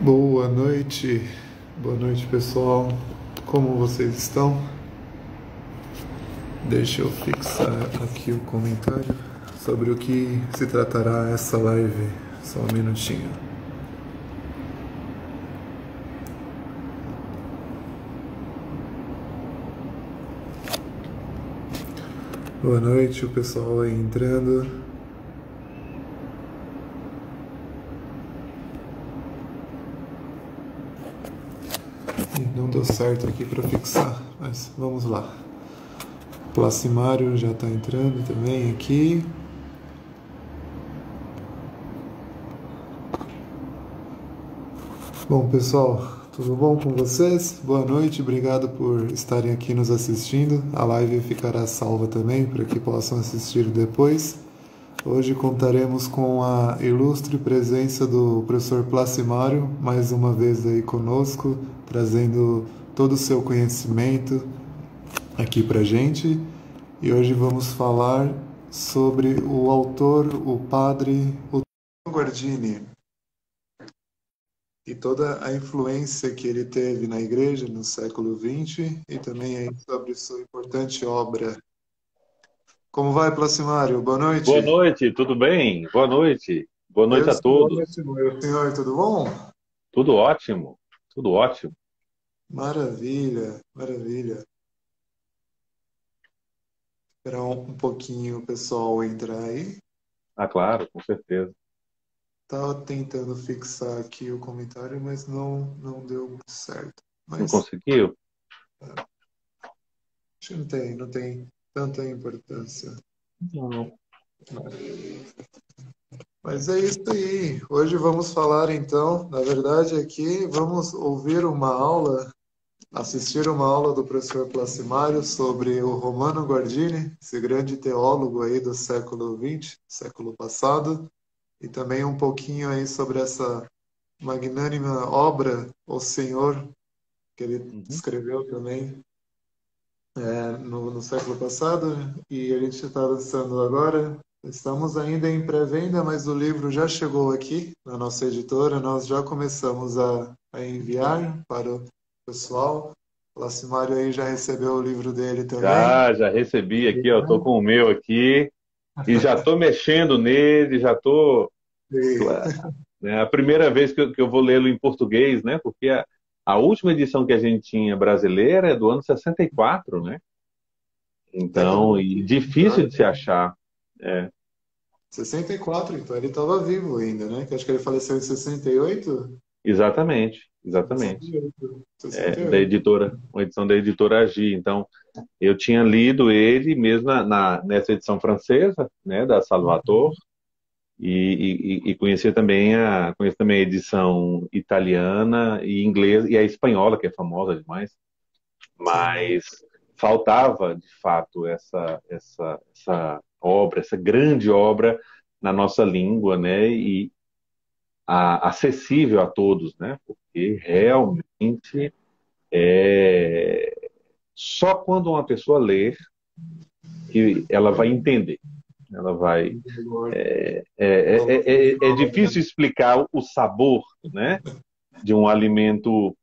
Boa noite pessoal, como vocês estão? Deixa eu fixar aqui o comentário sobre o que se tratará essa live, só um minutinho. Boa noite, o pessoal aí entrando. Não deu certo aqui para fixar, mas vamos lá. O Placimário já está entrando também aqui. Bom, pessoal, tudo bom com vocês? Boa noite, obrigado por estarem aqui nos assistindo. A live ficará salva também para que possam assistir depois. Hoje contaremos com a ilustre presença do professor Placimário, mais uma vez aí conosco, trazendo todo o seu conhecimento aqui pra gente. E hoje vamos falar sobre o autor, o padre Guardini, e toda a influência que ele teve na igreja no século XX e também aí sobre sua importante obra. Como vai, Placimário? Boa Boa noite. noite, tudo bem? Boa noite. Boa Eu noite a estou todos. ótimo, meu senhor, tudo bom? Tudo ótimo, tudo ótimo. Maravilha, maravilha. Esperar um pouquinho o pessoal entrar aí. Ah, claro, com certeza. Estava tentando fixar aqui o comentário, mas não deu muito certo. Não Mas conseguiu? acho que não tem tanta importância. Não. Mas é isso aí. Hoje vamos falar então, na verdade aqui vamos ouvir uma aula, assistir uma aula do professor Placimário sobre o Romano Guardini, esse grande teólogo aí do século XX, século passado, e também um pouquinho aí sobre essa magnânima obra, O Senhor, que ele Uhum. escreveu também no século passado, e a gente está lançando agora. Estamos ainda em pré-venda, mas o livro já chegou aqui na nossa editora. Nós já começamos a enviar para o pessoal. O Lacimário aí já recebeu o livro dele também. Já recebi aqui, ó, tô com o meu aqui e já tô mexendo nele, já tô, E- né, a primeira vez que eu vou lê-lo em português, né? Porque a última edição que a gente tinha brasileira é do ano 64, né? Século Então, e difícil de se XX. achar. É, 64, então ele estava vivo ainda, né? Que acho que ele faleceu em 68. exatamente, exatamente. 68. Da 68. editora, uma edição da editora Agi. Então, eu tinha lido ele mesmo nessa edição francesa, né, da Salvatore, e conhecia também conheci também a edição italiana e inglesa, e a espanhola, que é famosa demais, Sim. mas faltava, de fato, essa obra, essa grande obra na nossa língua, né, e acessível a todos, né, porque realmente só quando uma pessoa ler que ela vai entender. Ela vai. É difícil explicar o sabor, né, de um alimento,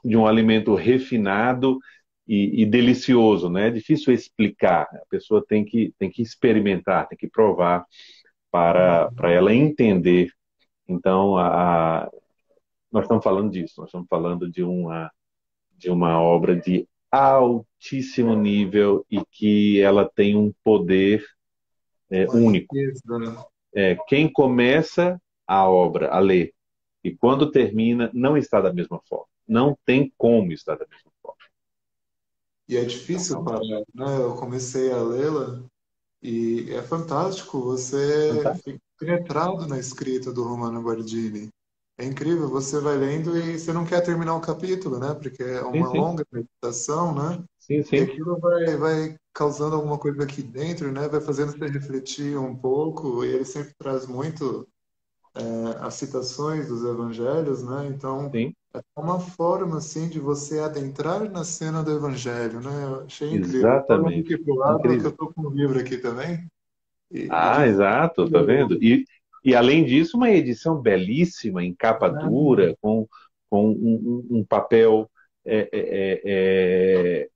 de um alimento refinado e delicioso, né? É difícil explicar. A pessoa tem que experimentar, tem que provar para ela entender. Então, nós estamos falando disso. Nós estamos falando de uma obra de altíssimo nível e que ela tem um poder Uma único. riqueza, né? Quem começa a obra, a ler, e quando termina, não está da mesma forma. Não tem como estar da mesma forma. E é Então, difícil parar, realmente, né? Eu comecei a lê-la e é fantástico. Você fantástico. fica penetrado na escrita do Romano Guardini. É incrível, você vai lendo e você não quer terminar o capítulo, né? Porque é Sim, uma sim, longa meditação, né? sim, E sim, aquilo vai causando alguma coisa aqui dentro, né? Vai fazendo você refletir um pouco. E ele sempre traz muito as citações dos evangelhos, né? Então, sim, é uma forma, assim, de você adentrar na cena do evangelho, né? Eu achei incrível. Estou olhando aqui exatamente. pro lado, que eu Incrível. estou com o livro aqui também. E Ah, de exato, tá vendo? E, E, além disso, uma edição belíssima, em capa dura, com um papel é,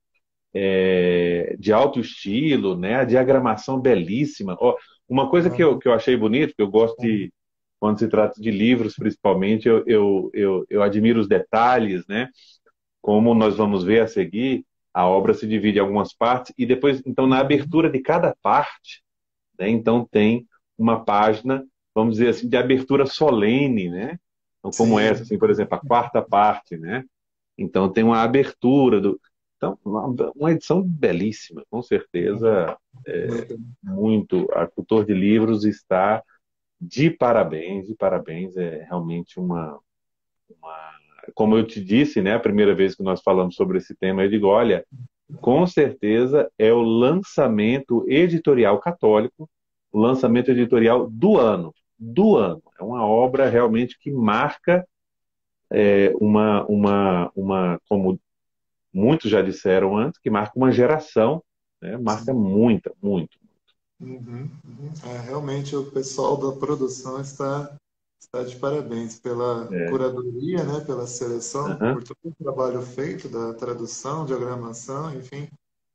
é, de alto estilo, né? A diagramação belíssima. Ó, uma coisa que eu achei bonito, que eu gosto de, quando se trata de livros, principalmente, eu admiro os detalhes, né? Como nós vamos ver a seguir, a obra se divide em algumas partes, e depois, então, na abertura de cada parte, né? Então, tem uma página, vamos dizer assim, de abertura solene, né? Então, como essa, Sim, assim, por exemplo, a quarta parte, né? Então, tem uma abertura do. Então, uma edição belíssima, com certeza. muito. Muito. A Cultor de Livros está de parabéns, de parabéns. É realmente como eu te disse, né, a primeira vez que nós falamos sobre esse tema, eu digo, olha, com certeza é o lançamento editorial católico, o lançamento editorial do ano. Do ano. É uma obra realmente que marca como muitos já disseram antes, que marca uma geração, né? Marca Sim. muita, muito. Uhum. Realmente o pessoal da produção está de parabéns pela É. curadoria, né, pela seleção, Aham, por todo o trabalho feito da tradução, diagramação, enfim,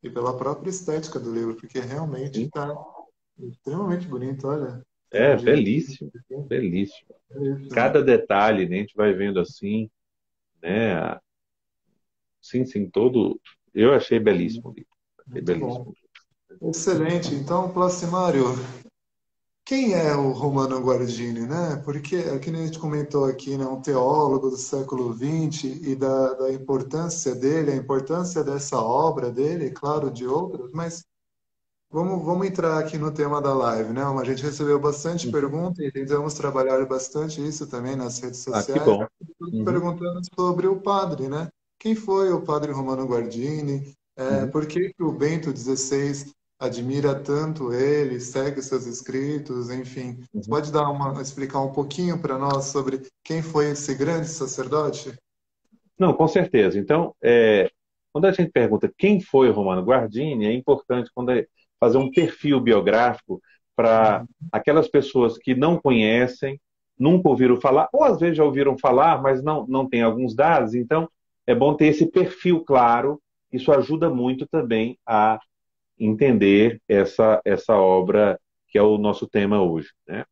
e pela própria estética do livro, porque realmente sim. está extremamente bonito. Olha, É, termos de belíssimo, belíssimo. é isso. Cada detalhe, né, a gente vai vendo assim, né? Sim, sim, todo. Eu achei belíssimo o livro. Achei Muito bom. belíssimo. Excelente. Então, Placimário, quem é o Romano Guardini, né? Porque, que nem a gente comentou aqui, né, um teólogo do século XX e da importância dele, a importância dessa obra dele, claro, de outras, mas vamos entrar aqui no tema da live, né? A gente recebeu bastante Uhum. pergunta e tentamos trabalhar bastante isso também nas redes Ah, que sociais, bom. Uhum, perguntando sobre o padre, né? Quem foi o padre Romano Guardini? uhum, Por que que o Bento XVI admira tanto ele, segue seus escritos, enfim. Você uhum. pode explicar um pouquinho para nós sobre quem foi esse grande sacerdote? Não, com certeza. Então, quando a gente pergunta quem foi o Romano Guardini, é importante fazer um perfil biográfico para aquelas pessoas que não conhecem, nunca ouviram falar, ou às vezes já ouviram falar, mas não tem alguns dados. Então, é bom ter esse perfil claro. Isso ajuda muito também a entender essa obra que é o nosso tema hoje, né?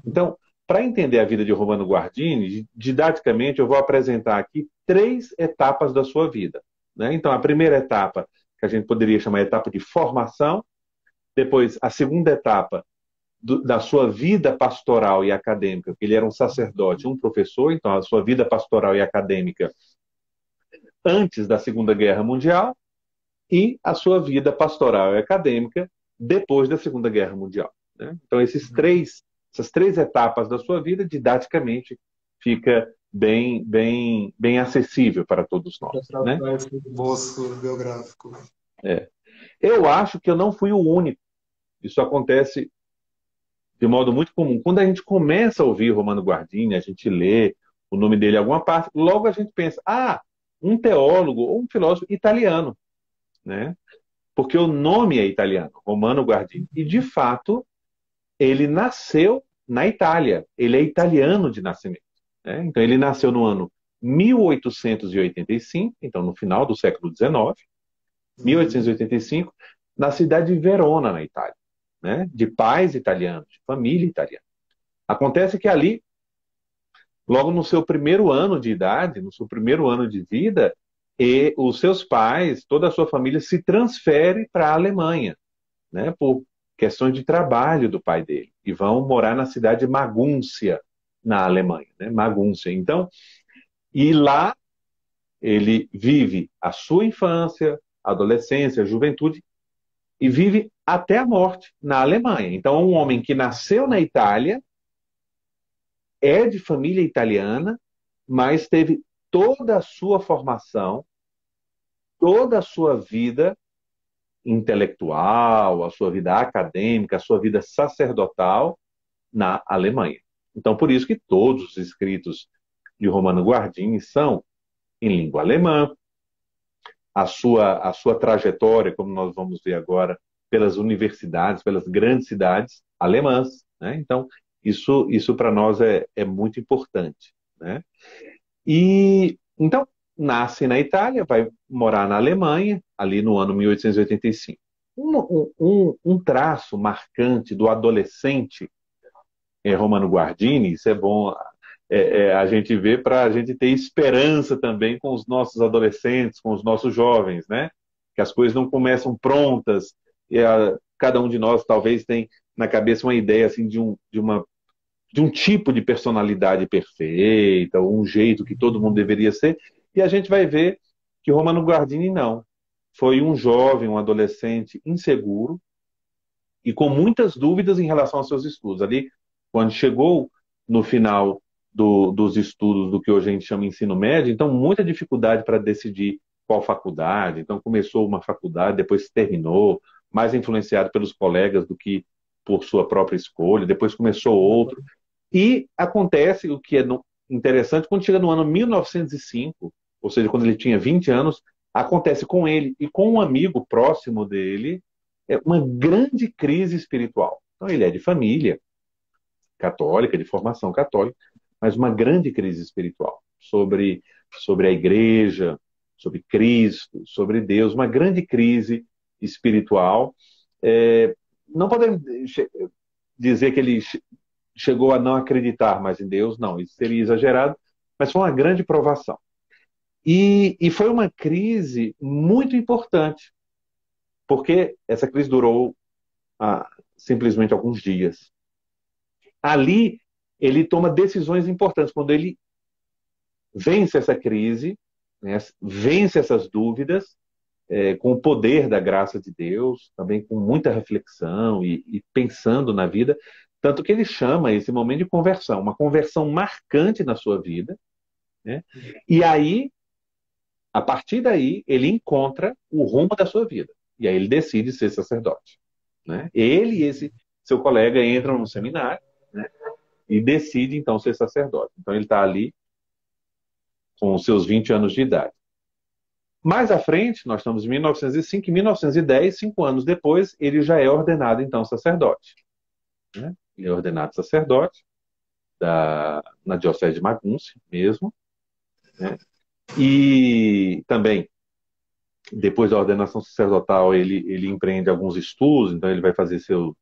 Então, para entender a vida de Romano Guardini, didaticamente eu vou apresentar aqui três etapas da sua vida, né? Então, a primeira etapa, que a gente poderia chamar de etapa de formação, depois a segunda etapa da sua vida pastoral e acadêmica, porque ele era um sacerdote, um professor, então a sua vida pastoral e acadêmica antes da Segunda Guerra Mundial, e a sua vida pastoral e acadêmica depois da Segunda Guerra Mundial, né? Então, essas três etapas da sua vida, didaticamente, fica bem acessível para todos Para nós, né? traçar esse esboço biográfico. É. Eu acho que eu não fui o único. Isso acontece de modo muito comum. Quando a gente começa a ouvir Romano Guardini, a gente lê o nome dele em alguma parte, logo a gente pensa, um teólogo ou um filósofo italiano, né? Porque o nome é italiano, Romano Guardini. E, de fato, ele nasceu na Itália. Ele é italiano de nascimento, né? Então, ele nasceu no ano 1885, então no final do século XIX, Uhum. 1885, na cidade de Verona, na Itália, né? De pais italianos, de família italiana. Acontece que ali, logo no seu primeiro ano de idade, no seu primeiro ano de vida, os seus pais, toda a sua família se transfere para a Alemanha, né, por questões de trabalho do pai dele, e vão morar na cidade de Magúncia, na Alemanha, né, Magúncia. Então, e lá ele vive a sua infância, adolescência, juventude, e vive até a morte na Alemanha. Então, é um homem que nasceu na Itália, é de família italiana, mas teve toda a sua formação, toda a sua vida intelectual, a sua vida acadêmica, a sua vida sacerdotal na Alemanha. Então, por isso que todos os escritos de Romano Guardini são em língua alemã, a sua trajetória, como nós vamos ver agora, pelas universidades, pelas grandes cidades alemãs, né? Então, Isso para nós é muito importante, né? E então nasce na Itália, vai morar na Alemanha, ali no ano 1885. Um traço marcante do adolescente Romano Guardini, isso é bom a gente ver para a gente ter esperança também com os nossos adolescentes, com os nossos jovens, né? Que as coisas não começam prontas, cada um de nós talvez tem na cabeça uma ideia assim de um tipo de personalidade perfeita, um jeito que todo mundo deveria ser, e a gente vai ver que Romano Guardini não. Foi um jovem, um adolescente inseguro e com muitas dúvidas em relação aos seus estudos. Ali, quando chegou no final dos estudos do que hoje a gente chama de ensino médio, então muita dificuldade para decidir qual faculdade. Então começou uma faculdade, depois terminou, mais influenciado pelos colegas do que por sua própria escolha, depois começou outro. E acontece o que é interessante, quando chega no ano 1905, ou seja, quando ele tinha 20 anos, acontece com ele e com um amigo próximo dele uma grande crise espiritual. Então, ele é de família católica, de formação católica, mas uma grande crise espiritual sobre a igreja, sobre Cristo, sobre Deus, uma grande crise espiritual. Não podemos dizer que ele chegou a não acreditar mais em Deus, não, isso seria exagerado, mas foi uma grande provação. E foi uma crise muito importante, porque essa crise durou simplesmente alguns dias. Ali, ele toma decisões importantes. Quando ele vence essa crise, né, vence essas dúvidas, com o poder da graça de Deus, também com muita reflexão e pensando na vida, tanto que ele chama esse momento de conversão, uma conversão marcante na sua vida, né? E aí, a partir daí, ele encontra o rumo da sua vida. E aí ele decide ser sacerdote, né? Ele e esse seu colega entram no seminário, né? E decide, então, ser sacerdote. Então, ele está ali com os seus 20 anos de idade. Mais à frente, nós estamos em 1905, em 1910, 5 anos depois, ele já é ordenado, então, sacerdote, né? Ele é ordenado sacerdote na Diocese de Magúncia mesmo, né? E também, depois da ordenação sacerdotal, ele empreende alguns estudos, então ele vai fazer seu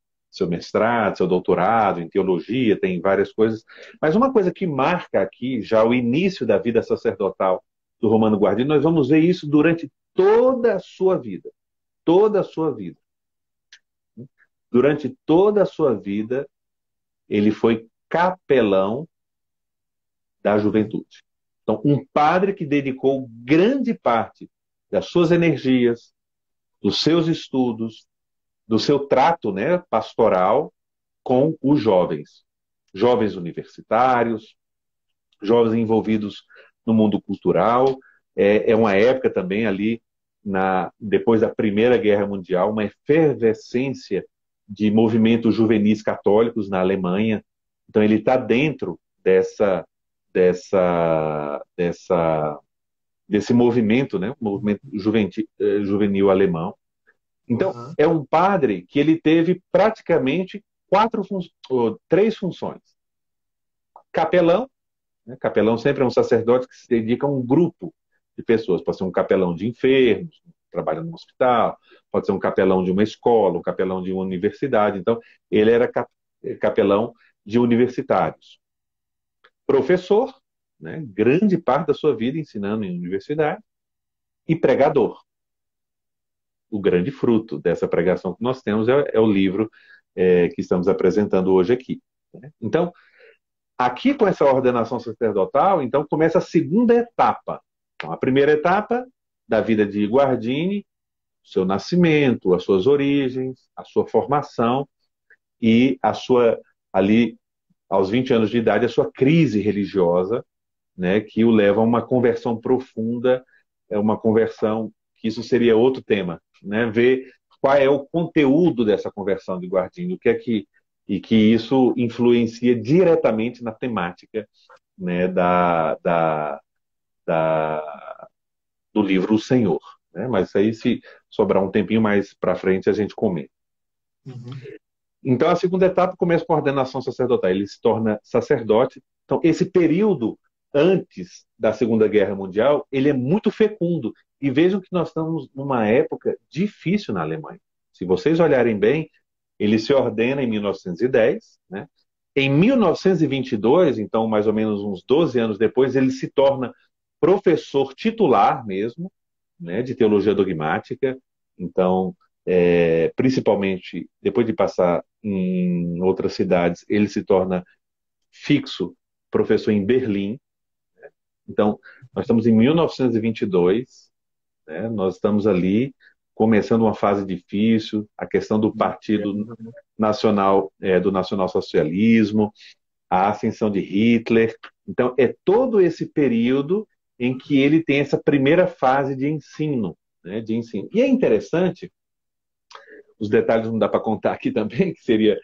mestrado, seu doutorado em teologia, tem várias coisas. Mas uma coisa que marca aqui já o início da vida sacerdotal do Romano Guardini, nós vamos ver isso durante toda a sua vida. Toda a sua vida. Durante toda a sua vida, ele foi capelão da juventude. Então, um padre que dedicou grande parte das suas energias, dos seus estudos, do seu trato, né, pastoral com os jovens. Jovens universitários, jovens envolvidos no mundo cultural. É uma época também ali, depois da Primeira Guerra Mundial, uma efervescência de movimentos juvenis católicos na Alemanha. Então ele está dentro desse movimento, né? Movimento juvenil alemão. Então, é um padre que ele teve praticamente três funções. Capelão, né? Capelão sempre é um sacerdote que se dedica a um grupo de pessoas. Pode ser um capelão de enfermos, trabalha no hospital, pode ser um capelão de uma escola, um capelão de uma universidade. Então, ele era capelão de universitários. Professor, né? Grande parte da sua vida ensinando em universidade, e pregador. O grande fruto dessa pregação que nós temos é o livro que estamos apresentando hoje aqui, né? Então, aqui com essa ordenação sacerdotal, então começa a segunda etapa. Então, a primeira etapa da vida de Guardini, seu nascimento, as suas origens, a sua formação e ali, aos 20 anos de idade, a sua crise religiosa, né, que o leva a uma conversão profunda, uma conversão, que isso seria outro tema, né, ver qual é o conteúdo dessa conversão de Guardini, e que isso influencia diretamente na temática, né, do livro O Senhor, né? Mas aí, se sobrar um tempinho mais para frente, a gente comenta. Uhum. Então, a segunda etapa começa com a ordenação sacerdotal. Ele se torna sacerdote. Então, esse período antes da Segunda Guerra Mundial, ele é muito fecundo. E vejam que nós estamos numa época difícil na Alemanha. Se vocês olharem bem, ele se ordena em 1910, né? Em 1922, então mais ou menos uns 12 anos depois, ele se torna professor titular mesmo, né, de teologia dogmática. Então, principalmente depois de passar em outras cidades, ele se torna fixo professor em Berlim. Então, nós estamos em 1922, né, nós estamos ali começando uma fase difícil, a questão do Partido Nacional, do nacionalsocialismo, a ascensão de Hitler. Então, é todo esse período em que ele tem essa primeira fase de ensino, né, de ensino. E é interessante, os detalhes não dá para contar aqui também, que seria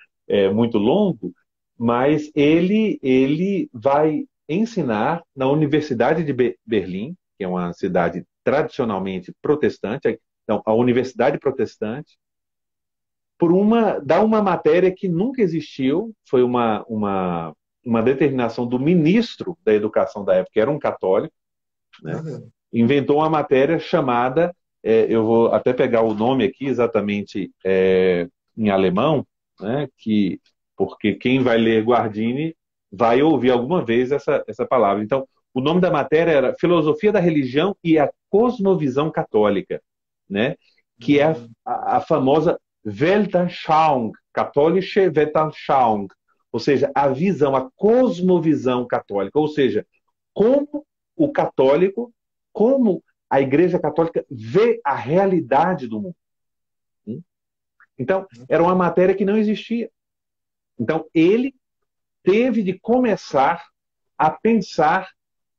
muito longo, mas ele vai ensinar na Universidade de Berlim, que é uma cidade tradicionalmente protestante, então, a Universidade Protestante, dar uma matéria que nunca existiu, foi uma determinação do ministro da Educação da época, que era um católico, né? Inventou uma matéria chamada, eu vou até pegar o nome aqui exatamente em alemão, né? Porque quem vai ler Guardini vai ouvir alguma vez essa palavra. Então, o nome da matéria era Filosofia da Religião e a Cosmovisão Católica, né? Que é a famosa Weltanschauung, Katholische Weltanschauung, ou seja, a visão, a cosmovisão católica, ou seja, como o católico, como a Igreja Católica vê a realidade do mundo. Então, era uma matéria que não existia. Então, ele teve de começar a pensar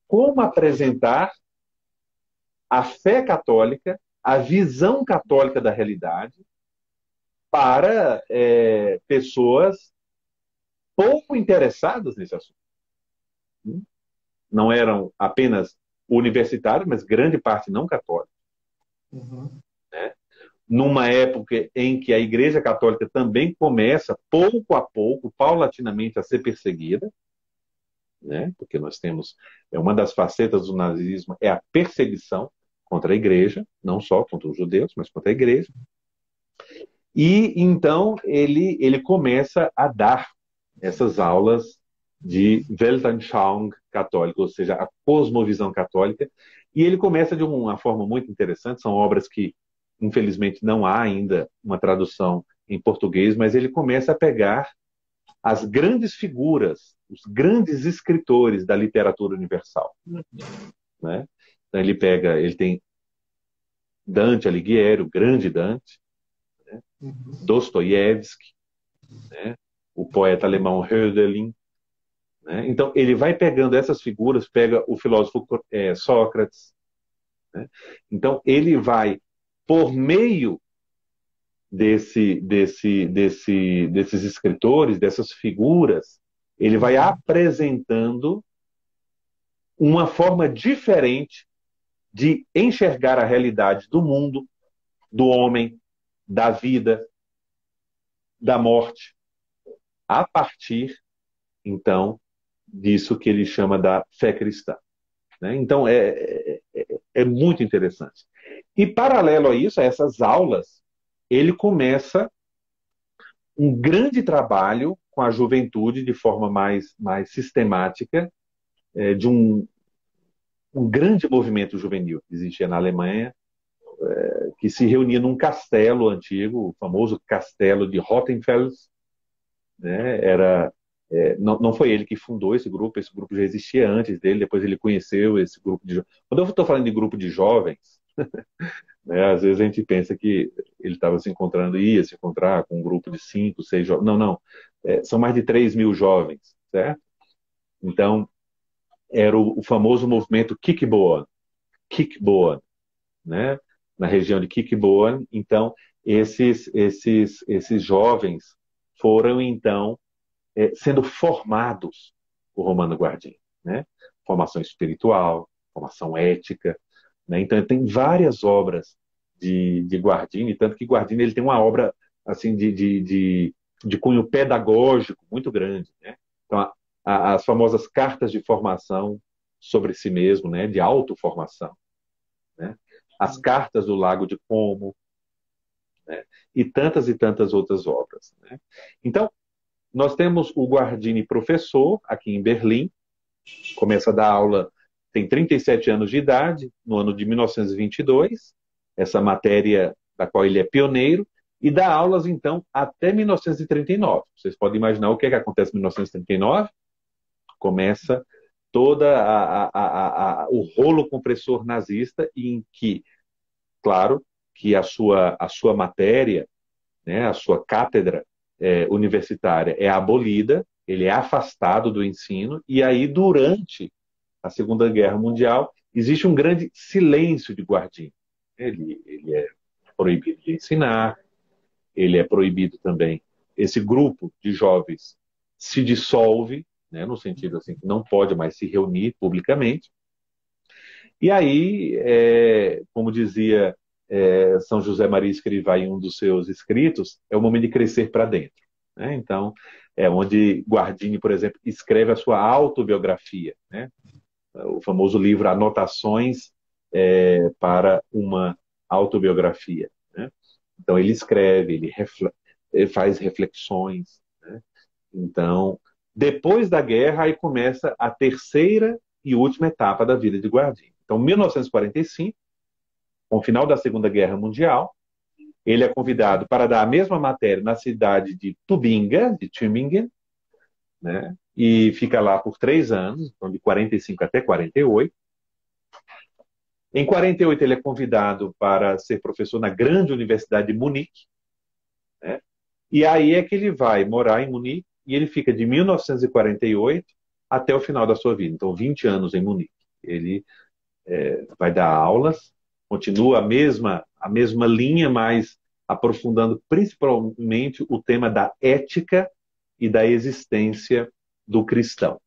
como apresentar a fé católica, a visão católica da realidade, para pessoas pouco interessadas nesse assunto. Não eram apenas universitários, mas grande parte não católica. Né? Numa época em que a Igreja Católica também começa, pouco a pouco, paulatinamente, a ser perseguida, né? Porque nós temos, uma das facetas do nazismo é a perseguição contra a Igreja, não só contra os judeus, mas contra a Igreja. E então ele começa a dar essas aulas de Weltanschauung católica, ou seja, a cosmovisão católica, e ele começa de uma forma muito interessante, são obras que, infelizmente, não há ainda uma tradução em português, mas ele começa a pegar as grandes figuras, os grandes escritores da literatura universal. Né? Então ele tem Dante Alighieri, o grande Dante, né? Dostoiévski, né? O poeta alemão Hölderlin. Né? Então, ele vai pegando essas figuras, pega o filósofo Sócrates. Né? Então, ele vai, por meio desses escritores, dessas figuras, ele vai apresentando uma forma diferente de enxergar a realidade do mundo, do homem, da vida, da morte, a partir, então, disso que ele chama da fé cristã. Né? Então, é muito interessante. E, paralelo a isso, a essas aulas, ele começa um grande trabalho com a juventude de forma mais sistemática, de um grande movimento juvenil que existia na Alemanha, que se reunia num castelo antigo, o famoso castelo de Rottenfels. Né? Não foi ele que fundou esse grupo já existia antes dele, depois ele conheceu esse grupo de jovens. Quando eu estou falando de grupo de jovens, né, às vezes a gente pensa que ele estava ia se encontrar com um grupo de 5, 6 jovens. Não, não. São mais de 3 mil jovens, certo? Então, era o famoso movimento Kickboard, né? Na região de Kickboard. Então, esses jovens foram, então, sendo formados por Romano Guardini, né? Formação espiritual, formação ética, né? Então tem várias obras de Guardini, tanto que Guardini ele tem uma obra assim de cunho pedagógico muito grande, né? Então, as famosas cartas de formação sobre si mesmo, né? De autoformação, né? As cartas do Lago de Como, né? E tantas outras obras, né? Então, nós temos o Guardini professor aqui em Berlim, começa a dar aula, tem 37 anos de idade, no ano de 1922, essa matéria da qual ele é pioneiro, e dá aulas, então, até 1939. Vocês podem imaginar o que é que acontece em 1939? Começa toda o rolo compressor nazista, em que, claro, que a sua matéria, né, a sua cátedra universitária é abolida, ele é afastado do ensino, e aí, durante a Segunda Guerra Mundial, existe um grande silêncio de Guardini. Ele é proibido de ensinar, ele é proibido também. Esse grupo de jovens se dissolve, né, no sentido assim, que não pode mais se reunir publicamente. E aí, como dizia São José Maria Escrivá em um dos seus escritos, é o momento de crescer para dentro, né? Então, é onde Guardini, por exemplo, escreve a sua autobiografia, né? O famoso livro Anotações para uma autobiografia, né? Então, ele escreve, ele faz reflexões, né? Então, depois da guerra, aí começa a terceira e última etapa da vida de Guardini. Então, 1945, com o final da Segunda Guerra Mundial, ele é convidado para dar a mesma matéria na cidade de Tübingen, né? E fica lá por 3 anos, então de 45 até 48. Em 48, ele é convidado para ser professor na grande universidade de Munique, né? E aí é que ele vai morar em Munique, e ele fica de 1948 até o final da sua vida. Então, 20 anos em Munique. Ele vai dar aulas, continua a mesma linha, mas aprofundando principalmente o tema da ética e da existência do cristão,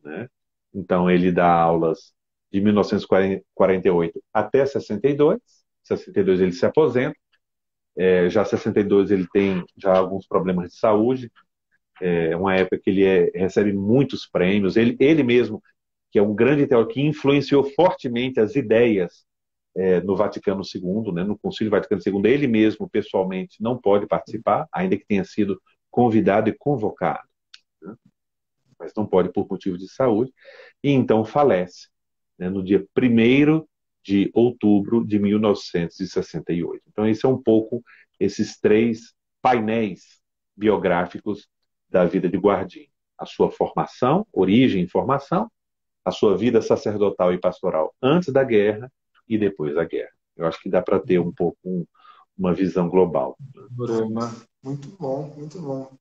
né? Então, ele dá aulas de 1948 até 62. 62 ele se aposenta. Já 62 ele tem já alguns problemas de saúde. É uma época que ele recebe muitos prêmios. Ele mesmo, que é um grande teólogo, que influenciou fortemente as ideias no Vaticano II, né, no Concílio Vaticano II, ele mesmo, pessoalmente, não pode participar, ainda que tenha sido convidado e convocado, né, mas não pode por motivo de saúde, e então falece, né, no dia 1º de outubro de 1968. Então, esse é um pouco esses 3 painéis biográficos da vida de Guardini. A sua formação, origem e formação, a sua vida sacerdotal e pastoral antes da guerra e depois da guerra. Eu acho que dá para ter um pouco uma visão global. Bruna, muito bom, muito bom.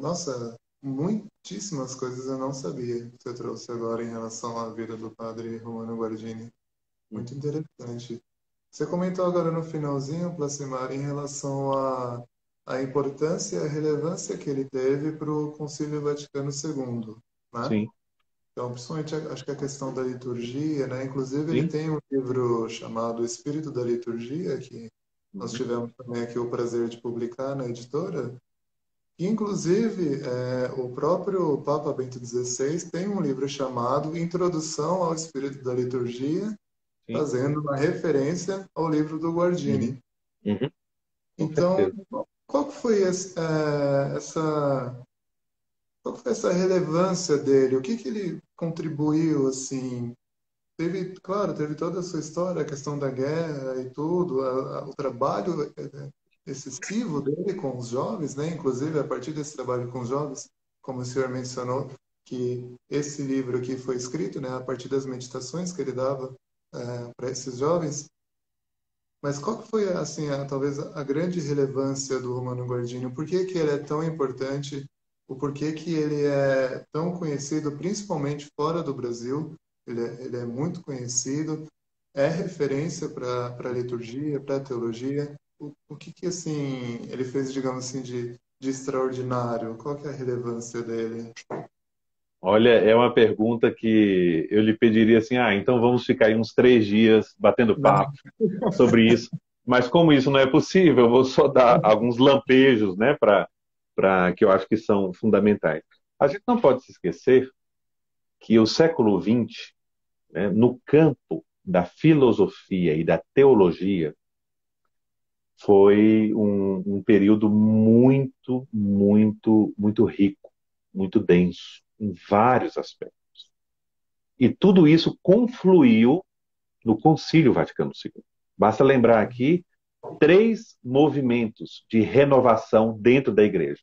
Nossa, muitíssimas coisas eu não sabia que você trouxe agora em relação à vida do padre Romano Guardini. Muito interessante. Você comentou agora no finalzinho, Placimar, em relação à importância e a relevância que ele teve para o Concílio Vaticano II, né? Sim. Então, principalmente, acho que a questão da liturgia, né? Inclusive, ele Sim. tem um livro chamado Espírito da Liturgia, que nós tivemos também aqui o prazer de publicar na editora. E, inclusive, o próprio Papa Bento XVI tem um livro chamado Introdução ao Espírito da Liturgia, Sim. fazendo uma referência ao livro do Guardini. Uhum. Então, qual que foi essa relevância dele? O que ele contribuiu, assim? Claro, teve toda a sua história, a questão da guerra e tudo, o trabalho excessivo dele com os jovens, né? Inclusive, a partir desse trabalho com os jovens, como o senhor mencionou, que esse livro aqui foi escrito, né, a partir das meditações que ele dava para esses jovens. Mas qual que foi, assim, talvez a grande relevância do Romano Guardini? Por que que ele é tão importante? O porquê que ele é tão conhecido, principalmente fora do Brasil? Ele é muito conhecido, é referência para a liturgia, para a teologia. O que que, assim, ele fez, digamos assim, de extraordinário? Qual que é a relevância dele? Olha, é uma pergunta que eu lhe pediria assim, então vamos ficar aí uns 3 dias batendo papo sobre isso. Mas como isso não é possível, eu vou só dar alguns lampejos, né, para que eu acho que são fundamentais. A gente não pode se esquecer que o século XX, né, no campo da filosofia e da teologia, foi um período muito, muito, muito rico, muito denso, em vários aspectos. E tudo isso confluiu no Concílio Vaticano II. Basta lembrar aqui 3 movimentos de renovação dentro da igreja.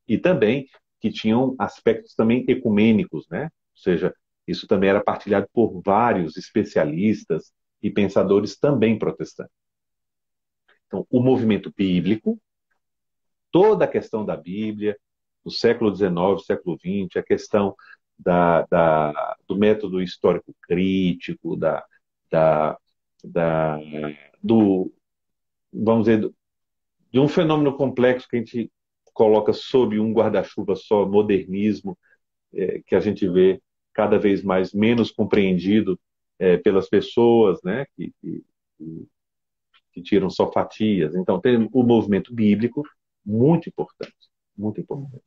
E também que tinham aspectos também ecumênicos, né? Ou seja, isso também era partilhado por vários especialistas e pensadores também protestantes. Então, o movimento bíblico, toda a questão da Bíblia, do século XIX, século XX, a questão do método histórico crítico, da, da, do, vamos dizer, de um fenômeno complexo que a gente coloca sob um guarda-chuva só, modernismo, que a gente vê cada vez mais menos compreendido pelas pessoas, né, que tiram só fatias. Então, tem o movimento bíblico, muito importante, muito importante.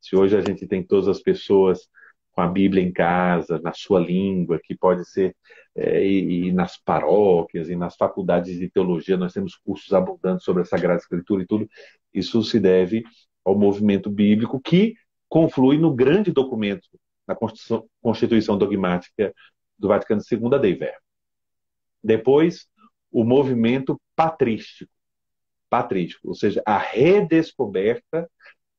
Se hoje a gente tem todas as pessoas com a Bíblia em casa, na sua língua, que pode ser, e nas paróquias, e nas faculdades de teologia, nós temos cursos abundantes sobre a Sagrada Escritura e tudo, isso se deve ao movimento bíblico que conflui no grande documento, na Constituição Dogmática do Vaticano II, a Dei Verbum. Depois, o movimento patrístico, ou seja, a redescoberta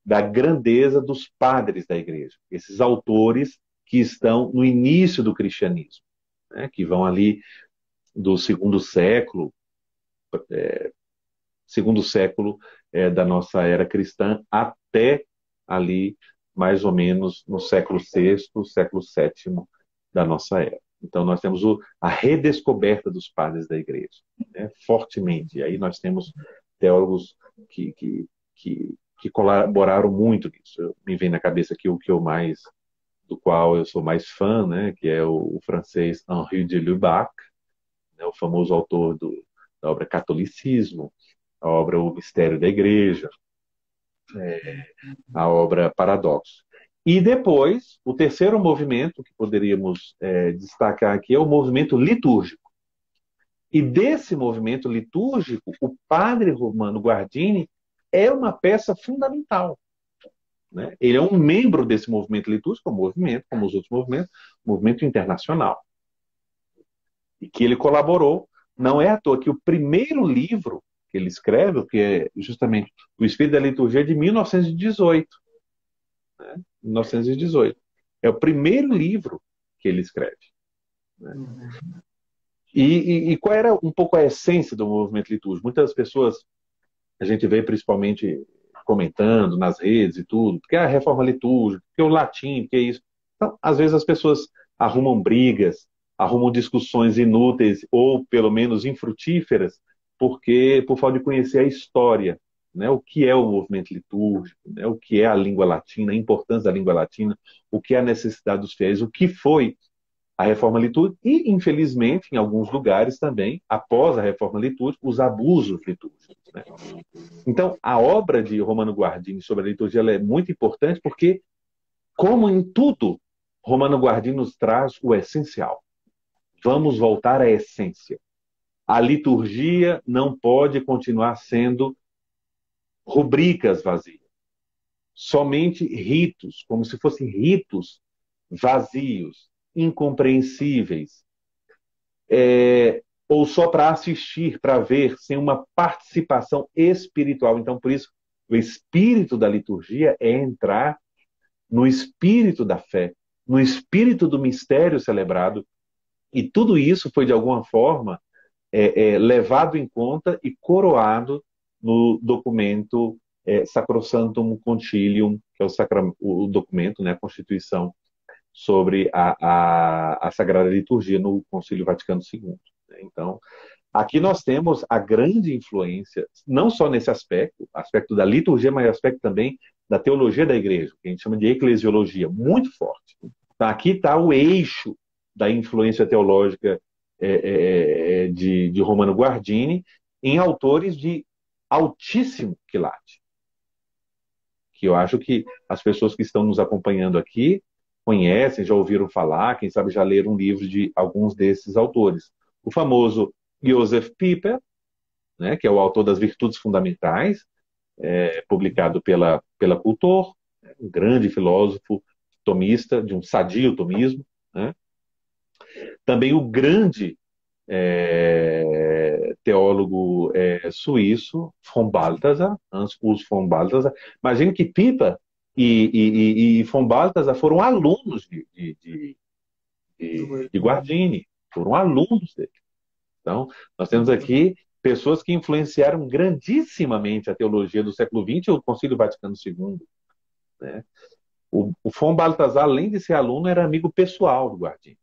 da grandeza dos padres da igreja, esses autores que estão no início do cristianismo, né, que vão ali do segundo século da nossa era cristã até ali mais ou menos no século VI, século VII da nossa era. Então nós temos a redescoberta dos padres da igreja, né, fortemente. E aí nós temos teólogos que colaboraram muito nisso. Me vem na cabeça aqui do qual eu sou mais fã, né, que é o francês Henri de Lubac, né, o famoso autor da obra Catolicismo, a obra O Mistério da Igreja, a obra Paradoxo. E depois, o terceiro movimento que poderíamos destacar aqui é o movimento litúrgico. E desse movimento litúrgico, o padre Romano Guardini é uma peça fundamental. Né? Ele é um membro desse movimento litúrgico, como os outros movimentos, movimento internacional. E que ele colaborou. Não é à toa que o primeiro livro que ele escreve, que é justamente O Espírito da Liturgia, é de 1918. Né? 1918. É o primeiro livro que ele escreve. Né? E qual era um pouco a essência do movimento litúrgico? Muitas pessoas, a gente vê principalmente comentando nas redes e tudo, porque é a reforma litúrgica, porque é o latim, porque é isso. Então, às vezes as pessoas arrumam brigas, arrumam discussões inúteis ou pelo menos infrutíferas, porque por falta de conhecer a história, né? O que é o movimento litúrgico, né? O que é a língua latina, a importância da língua latina, o que é a necessidade dos fiéis, o que foi a reforma litúrgica e, infelizmente, em alguns lugares também, após a reforma litúrgica, os abusos litúrgicos. Né? Então, a obra de Romano Guardini sobre a liturgia ela é muito importante porque, como em tudo, Romano Guardini nos traz o essencial. Vamos voltar à essência. A liturgia não pode continuar sendo rubricas vazias. Somente ritos, como se fossem ritos vazios, incompreensíveis, ou só para assistir, para ver, sem uma participação espiritual. Então, por isso, o espírito da liturgia é entrar no espírito da fé, no espírito do mistério celebrado. E tudo isso foi, de alguma forma, levado em conta e coroado no documento Sacrosanctum Concilium, que é o documento, né, a Constituição sobre a Sagrada Liturgia no Concílio Vaticano II. Então, aqui nós temos a grande influência, não só nesse aspecto da liturgia, mas aspecto também da teologia da igreja, que a gente chama de eclesiologia, muito forte. Então, aqui está o eixo da influência teológica de Romano Guardini em autores de altíssimo quilate. que eu acho que as pessoas que estão nos acompanhando aqui conhecem, já ouviram falar, quem sabe já leram um livro de alguns desses autores. O famoso Josef Pieper, né, que é o autor das Virtudes Fundamentais, publicado pela Cultor, um grande filósofo tomista, de um sadio tomismo, né? Também o grande teólogo suíço, von Balthasar, Hans Urs von Balthasar. Imagine que Pipa e von Balthasar foram alunos de Guardini, foram alunos dele. Então, nós temos aqui pessoas que influenciaram grandissimamente a teologia do século XX e o Concílio Vaticano II. Né? O von Balthasar, além de ser aluno, era amigo pessoal do Guardini.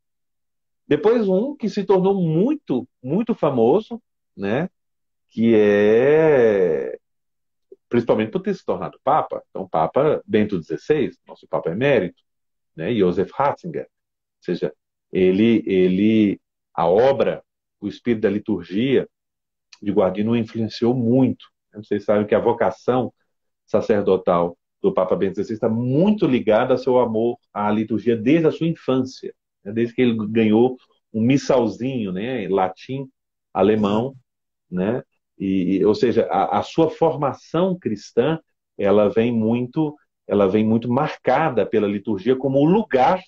Depois um que se tornou muito, muito famoso, né? Que é principalmente por ter se tornado Papa. Então, Papa Bento XVI, nosso Papa emérito, né? Joseph Ratzinger. Ou seja, a obra, o espírito da liturgia de Guardini o influenciou muito. Vocês sabem que a vocação sacerdotal do Papa Bento XVI está muito ligada ao seu amor à liturgia desde a sua infância, né? Desde que ele ganhou um missalzinho, né, em latim, alemão, né? Ou seja, a sua formação cristã ela vem muito marcada pela liturgia como o lugar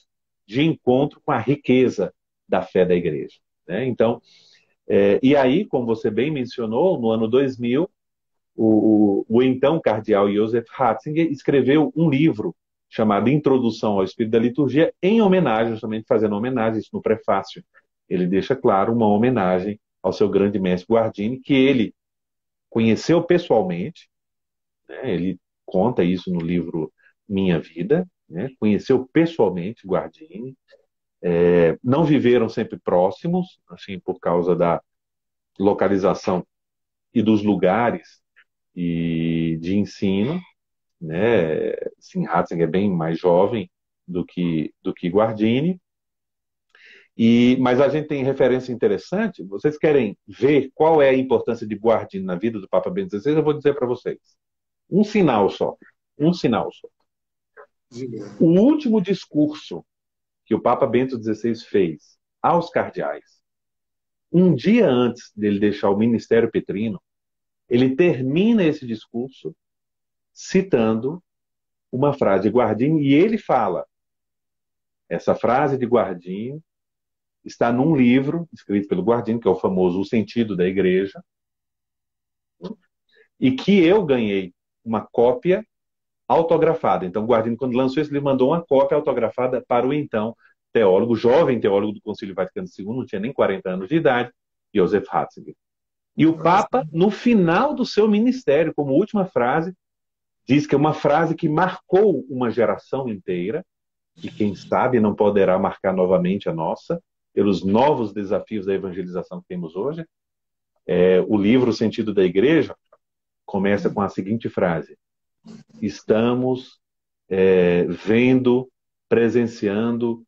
de encontro com a riqueza da fé da igreja, né? Então, e aí, como você bem mencionou, no ano 2000, o então cardeal Joseph Ratzinger escreveu um livro chamado Introdução ao Espírito da Liturgia, em homenagem, justamente fazendo homenagem, isso no prefácio. Ele deixa claro uma homenagem ao seu grande mestre Guardini, que ele conheceu pessoalmente, né? Ele conta isso no livro Minha Vida, né? Conheceu pessoalmente Guardini, não viveram sempre próximos, assim, por causa da localização e dos lugares e de ensino, né? Assim, Ratzinger é bem mais jovem do que Guardini, mas a gente tem referência interessante. Vocês querem ver qual é a importância de Guardini na vida do Papa Bento XVI? Eu vou dizer para vocês. Um sinal só. Um sinal só. O último discurso que o Papa Bento XVI fez aos cardeais, um dia antes dele deixar o ministério petrino, ele termina esse discurso citando uma frase de Guardini, e ele fala, essa frase de Guardini está num livro escrito pelo Guardini, que é o famoso O Sentido da Igreja, e que eu ganhei uma cópia autografada. Então, Guardini, quando lançou esse livro, mandou uma cópia autografada para o então teólogo, jovem teólogo do Concílio Vaticano II, não tinha nem 40 anos de idade, Joseph Ratzinger. E o Papa, no final do seu ministério, como última frase, diz que é uma frase que marcou uma geração inteira, e quem sabe não poderá marcar novamente a nossa, pelos novos desafios da evangelização que temos hoje. O livro O Sentido da Igreja começa com a seguinte frase: estamos vendo, presenciando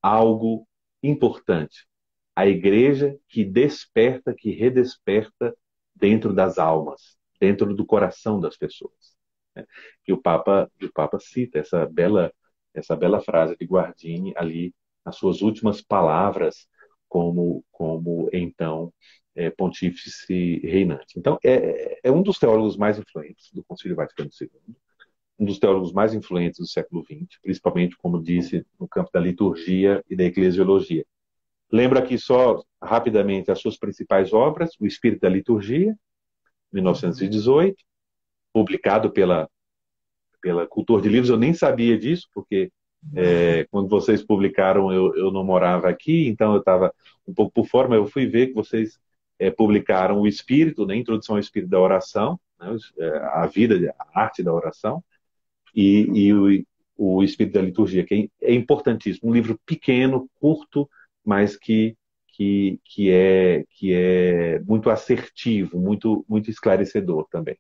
algo importante. A igreja que desperta, que redesperta dentro das almas, dentro do coração das pessoas. E o Papa cita essa bela frase de Guardini ali, nas suas últimas palavras como então pontífice reinante. Então, é um dos teólogos mais influentes do Concílio Vaticano II, um dos teólogos mais influentes do século XX, principalmente, como disse, no campo da liturgia e da eclesiologia. Lembro aqui só, rapidamente, as suas principais obras: O Espírito da Liturgia, 1918, publicado pela Cultor de Livros. Eu nem sabia disso, porque quando vocês publicaram eu não morava aqui, então eu estava um pouco por fora, mas eu fui ver que vocês publicaram O Espírito, né, Introdução ao Espírito da Oração, né, a vida, a arte da oração, e o Espírito da Liturgia, que é importantíssimo. Um livro pequeno, curto, mas que é muito assertivo, muito, muito esclarecedor também.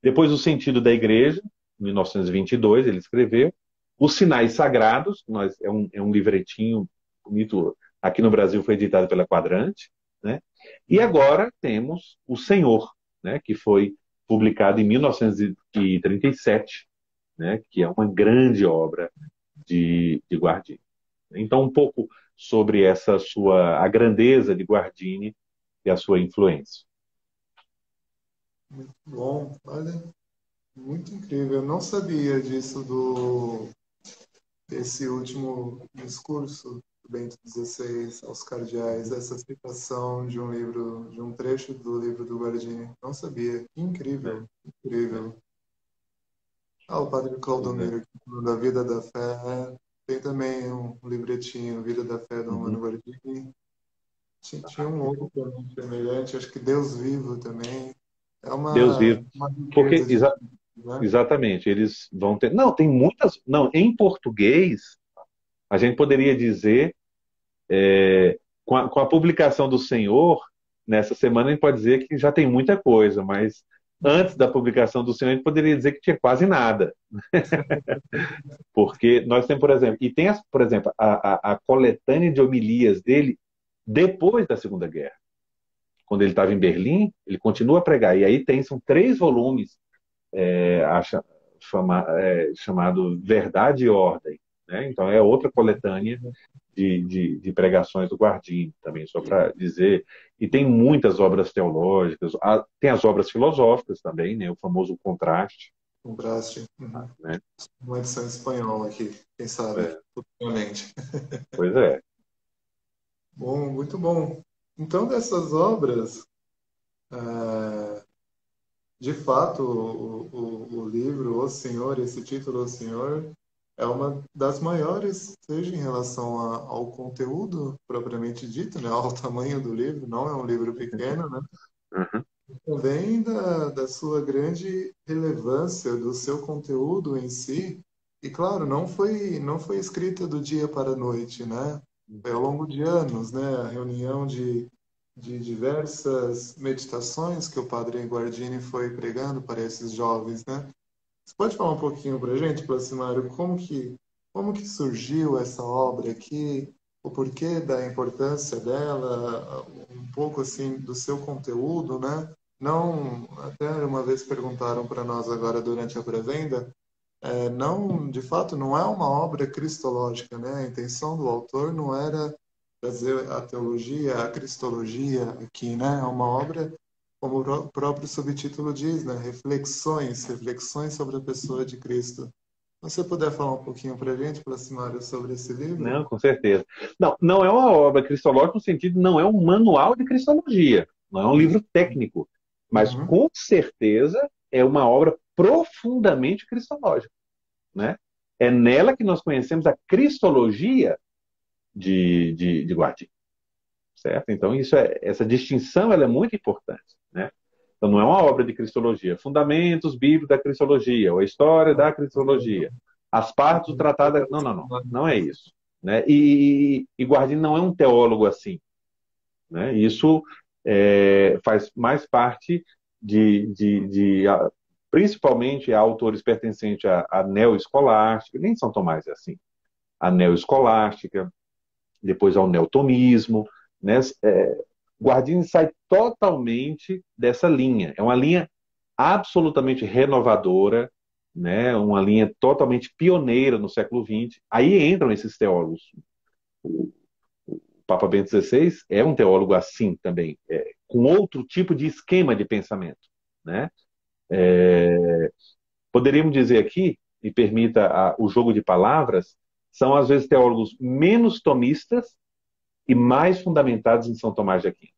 Depois, O Sentido da Igreja, em 1922, ele escreveu. Os Sinais Sagrados, é um livretinho bonito, aqui no Brasil foi editado pela Quadrante, né? E agora temos O Senhor, né, que foi publicado em 1937, né, que é uma grande obra de Guardini. Então, um pouco sobre a grandeza de Guardini e a sua influência. Muito bom, olha, muito incrível. Eu não sabia disso desse último discurso do Bento XVI aos cardeais, essa citação de um livro, de um trecho do livro do Guardini. Não sabia. Né? Incrível, incrível. Ah, o Padre Né? Claudomiro, aqui, da Vida da Fé, tem também um livretinho, Vida da Fé, do Uhum. Romano Guardini. Tinha um outro também semelhante, acho que Deus Vivo também. É Deus vivo. uma Porque, riqueza de né? exatamente, eles vão ter. Não, tem muitas. Não, em português, a gente poderia dizer, com a publicação do Senhor, nessa semana, a gente pode dizer que já tem muita coisa, mas antes da publicação do Senhor, a gente poderia dizer que tinha quase nada. Porque nós temos, por exemplo, e tem, por exemplo, a coletânea de homilias dele depois da Segunda Guerra. Quando ele estava em Berlim, ele continua a pregar. E aí são 3 volumes acha, chamado Verdade e Ordem. Né? Então é outra coletânea de pregações do Guardini, também, só para dizer. E tem muitas obras teológicas, tem as obras filosóficas também, né? O famoso Contraste. Compraste. Né? Uma edição em espanhol aqui, quem sabe, É, futuramente. pois é. Bom, muito bom. Então, dessas obras, é, de fato, o livro O Senhor, esse título O Senhor, é uma das maiores, seja em relação ao conteúdo propriamente dito, né, ao tamanho do livro, não é um livro pequeno, né? Uhum. Também da sua grande relevância, do seu conteúdo em si. E, claro, não foi escrita do dia para a noite, né? Foi ao longo de anos, né? A reunião de diversas meditações que o padre Guardini foi pregando para esses jovens, né? Você pode falar um pouquinho para a gente, Placimário, como que surgiu essa obra aqui, o porquê da importância dela, um pouco assim do seu conteúdo, né? Não, até uma vez perguntaram para nós agora durante a pré-venda, não, de fato, não é uma obra cristológica, né? A intenção do autor não era trazer a teologia, a cristologia aqui, né? É uma obra, como o próprio subtítulo diz, né? Reflexões sobre a pessoa de Cristo. Se você puder falar um pouquinho para a gente, Placimário, sobre esse livro? Não, com certeza. Não, não é uma obra cristológica no sentido, não é um manual de cristologia, não é um livro técnico, mas Uhum. com certeza é uma obra profundamente cristológica, né? É nela que nós conhecemos a cristologia de Guardini, certo? Então essa distinção ela é muito importante, né? Então não é uma obra de cristologia, fundamentos bíblicos da cristologia, ou a história da cristologia, as partes do tratado, não, não, não, não é isso, né? E Guardini não é um teólogo assim, né? Isso faz mais parte principalmente a autores pertencentes à neoescolástica, nem São Tomás é assim, a neoescolástica, depois ao neotomismo, né? Guardini sai totalmente dessa linha. É uma linha absolutamente renovadora, né? Uma linha totalmente pioneira no século XX. Aí entram esses teólogos. O Papa Bento XVI é um teólogo assim também, com outro tipo de esquema de pensamento, né? Poderíamos dizer aqui, e permita o jogo de palavras, são às vezes teólogos menos tomistas e mais fundamentados em São Tomás de Aquino.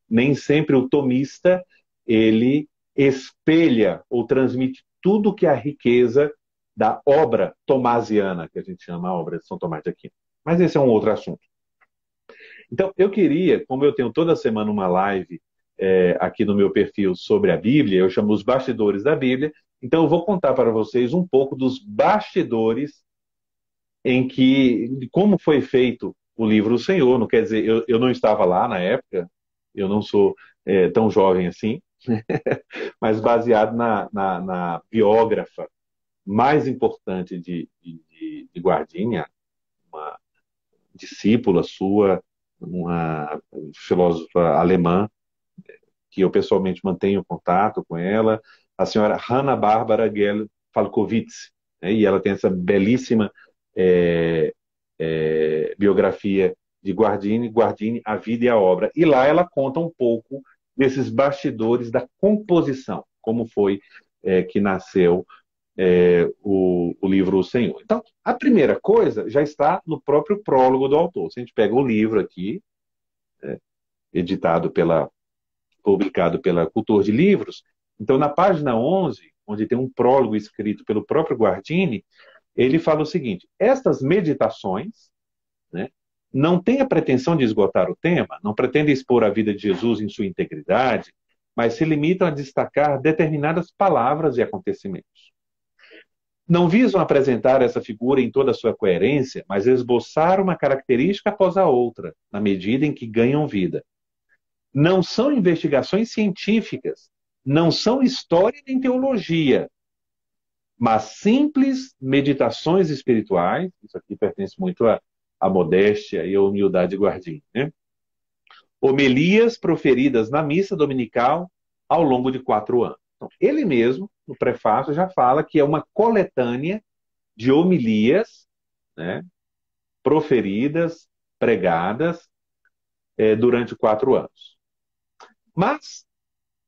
Nem sempre o tomista ele espelha ou transmite tudo que é a riqueza da obra tomasiana, que a gente chama a obra de São Tomás de Aquino. Mas esse é um outro assunto. Então, eu queria, como eu tenho toda semana uma live aqui no meu perfil sobre a Bíblia, eu chamo os bastidores da Bíblia, então eu vou contar para vocês um pouco dos bastidores de como foi feito o livro O Senhor. Não quer dizer, eu não estava lá na época, eu não sou tão jovem assim, mas baseado na biógrafa mais importante de Guardini, uma discípula sua, uma filósofa alemã, que eu pessoalmente mantenho contato com ela, a senhora Hanna Barbara Falkowitz, né? E ela tem essa belíssima é, biografia de Guardini, Guardini, A Vida e a Obra. E lá ela conta um pouco desses bastidores da composição, como foi que nasceu o livro O Senhor. Então, a primeira coisa já está no próprio prólogo do autor. Se a gente pega o livro aqui, editado publicado pela Cultor de Livros, então na página 11, onde tem um prólogo escrito pelo próprio Guardini, ele fala o seguinte: estas meditações, né, não têm a pretensão de esgotar o tema, não pretendem expor a vida de Jesus em sua integridade, mas se limitam a destacar determinadas palavras e acontecimentos. Não visam apresentar essa figura em toda a sua coerência, mas esboçar uma característica após a outra, na medida em que ganham vida. Não são investigações científicas, não são história nem teologia, mas simples meditações espirituais. Isso aqui pertence muito à modéstia e à humildade de Guardini, né? Homilias proferidas na missa dominical ao longo de 4 anos. Então, ele mesmo, no prefácio, já fala que é uma coletânea de homilias, né, proferidas, pregadas durante 4 anos. Mas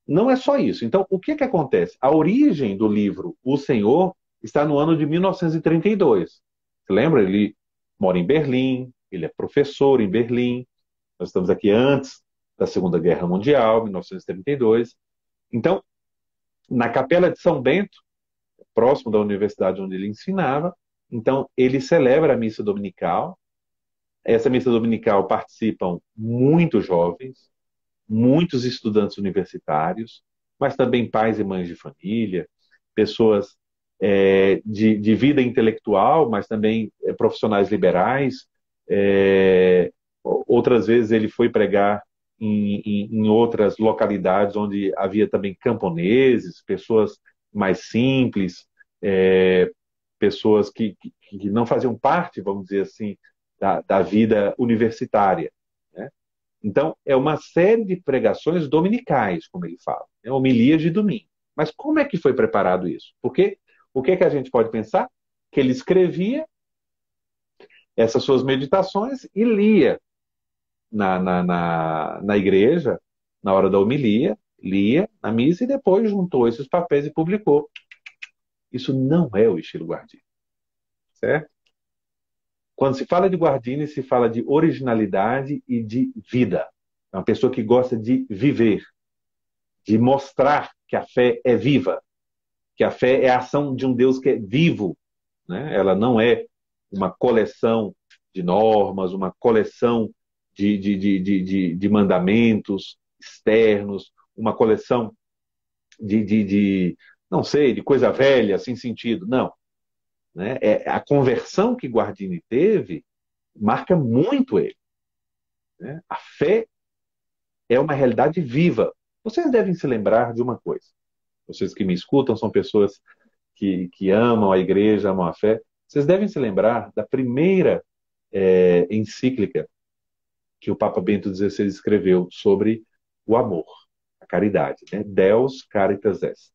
não é só isso. Então, o que acontece? A origem do livro O Senhor está no ano de 1932. Você lembra? Ele mora em Berlim, ele é professor em Berlim. Nós estamos aqui antes da Segunda Guerra Mundial, 1932. Então, na Capela de São Bento, próximo da universidade onde ele ensinava, então ele celebra a missa dominical. Essa missa dominical participam muitos jovens, muitos estudantes universitários, mas também pais e mães de família, pessoas de vida intelectual, mas também profissionais liberais. Outras vezes ele foi pregar em outras localidades onde havia também camponeses, pessoas mais simples, pessoas que não faziam parte, vamos dizer assim, da vida universitária, né? Então, é uma série de pregações dominicais, como ele fala, homilias de domingo. Mas como é que foi preparado isso? Porque o que a gente pode pensar? Que ele escrevia essas suas meditações e lia na igreja, na hora da homilia, lia na missa e depois juntou esses papéis e publicou. Isso não é o estilo Guardini, certo? Quando se fala de Guardini, se fala de originalidade e de vida. É uma pessoa que gosta de viver, de mostrar que a fé é viva, que a fé é a ação de um Deus que é vivo, né? Ela não é uma coleção de normas, uma coleção de mandamentos externos, uma coleção não sei, de coisa velha, sem sentido. Não. Né? A conversão que Guardini teve marca muito ele. Né? A fé é uma realidade viva. Vocês devem se lembrar de uma coisa. Vocês que me escutam são pessoas que amam a igreja, amam a fé. Vocês devem se lembrar da primeira encíclica que o Papa Bento XVI escreveu sobre o amor, a caridade, né? Deus Caritas Est.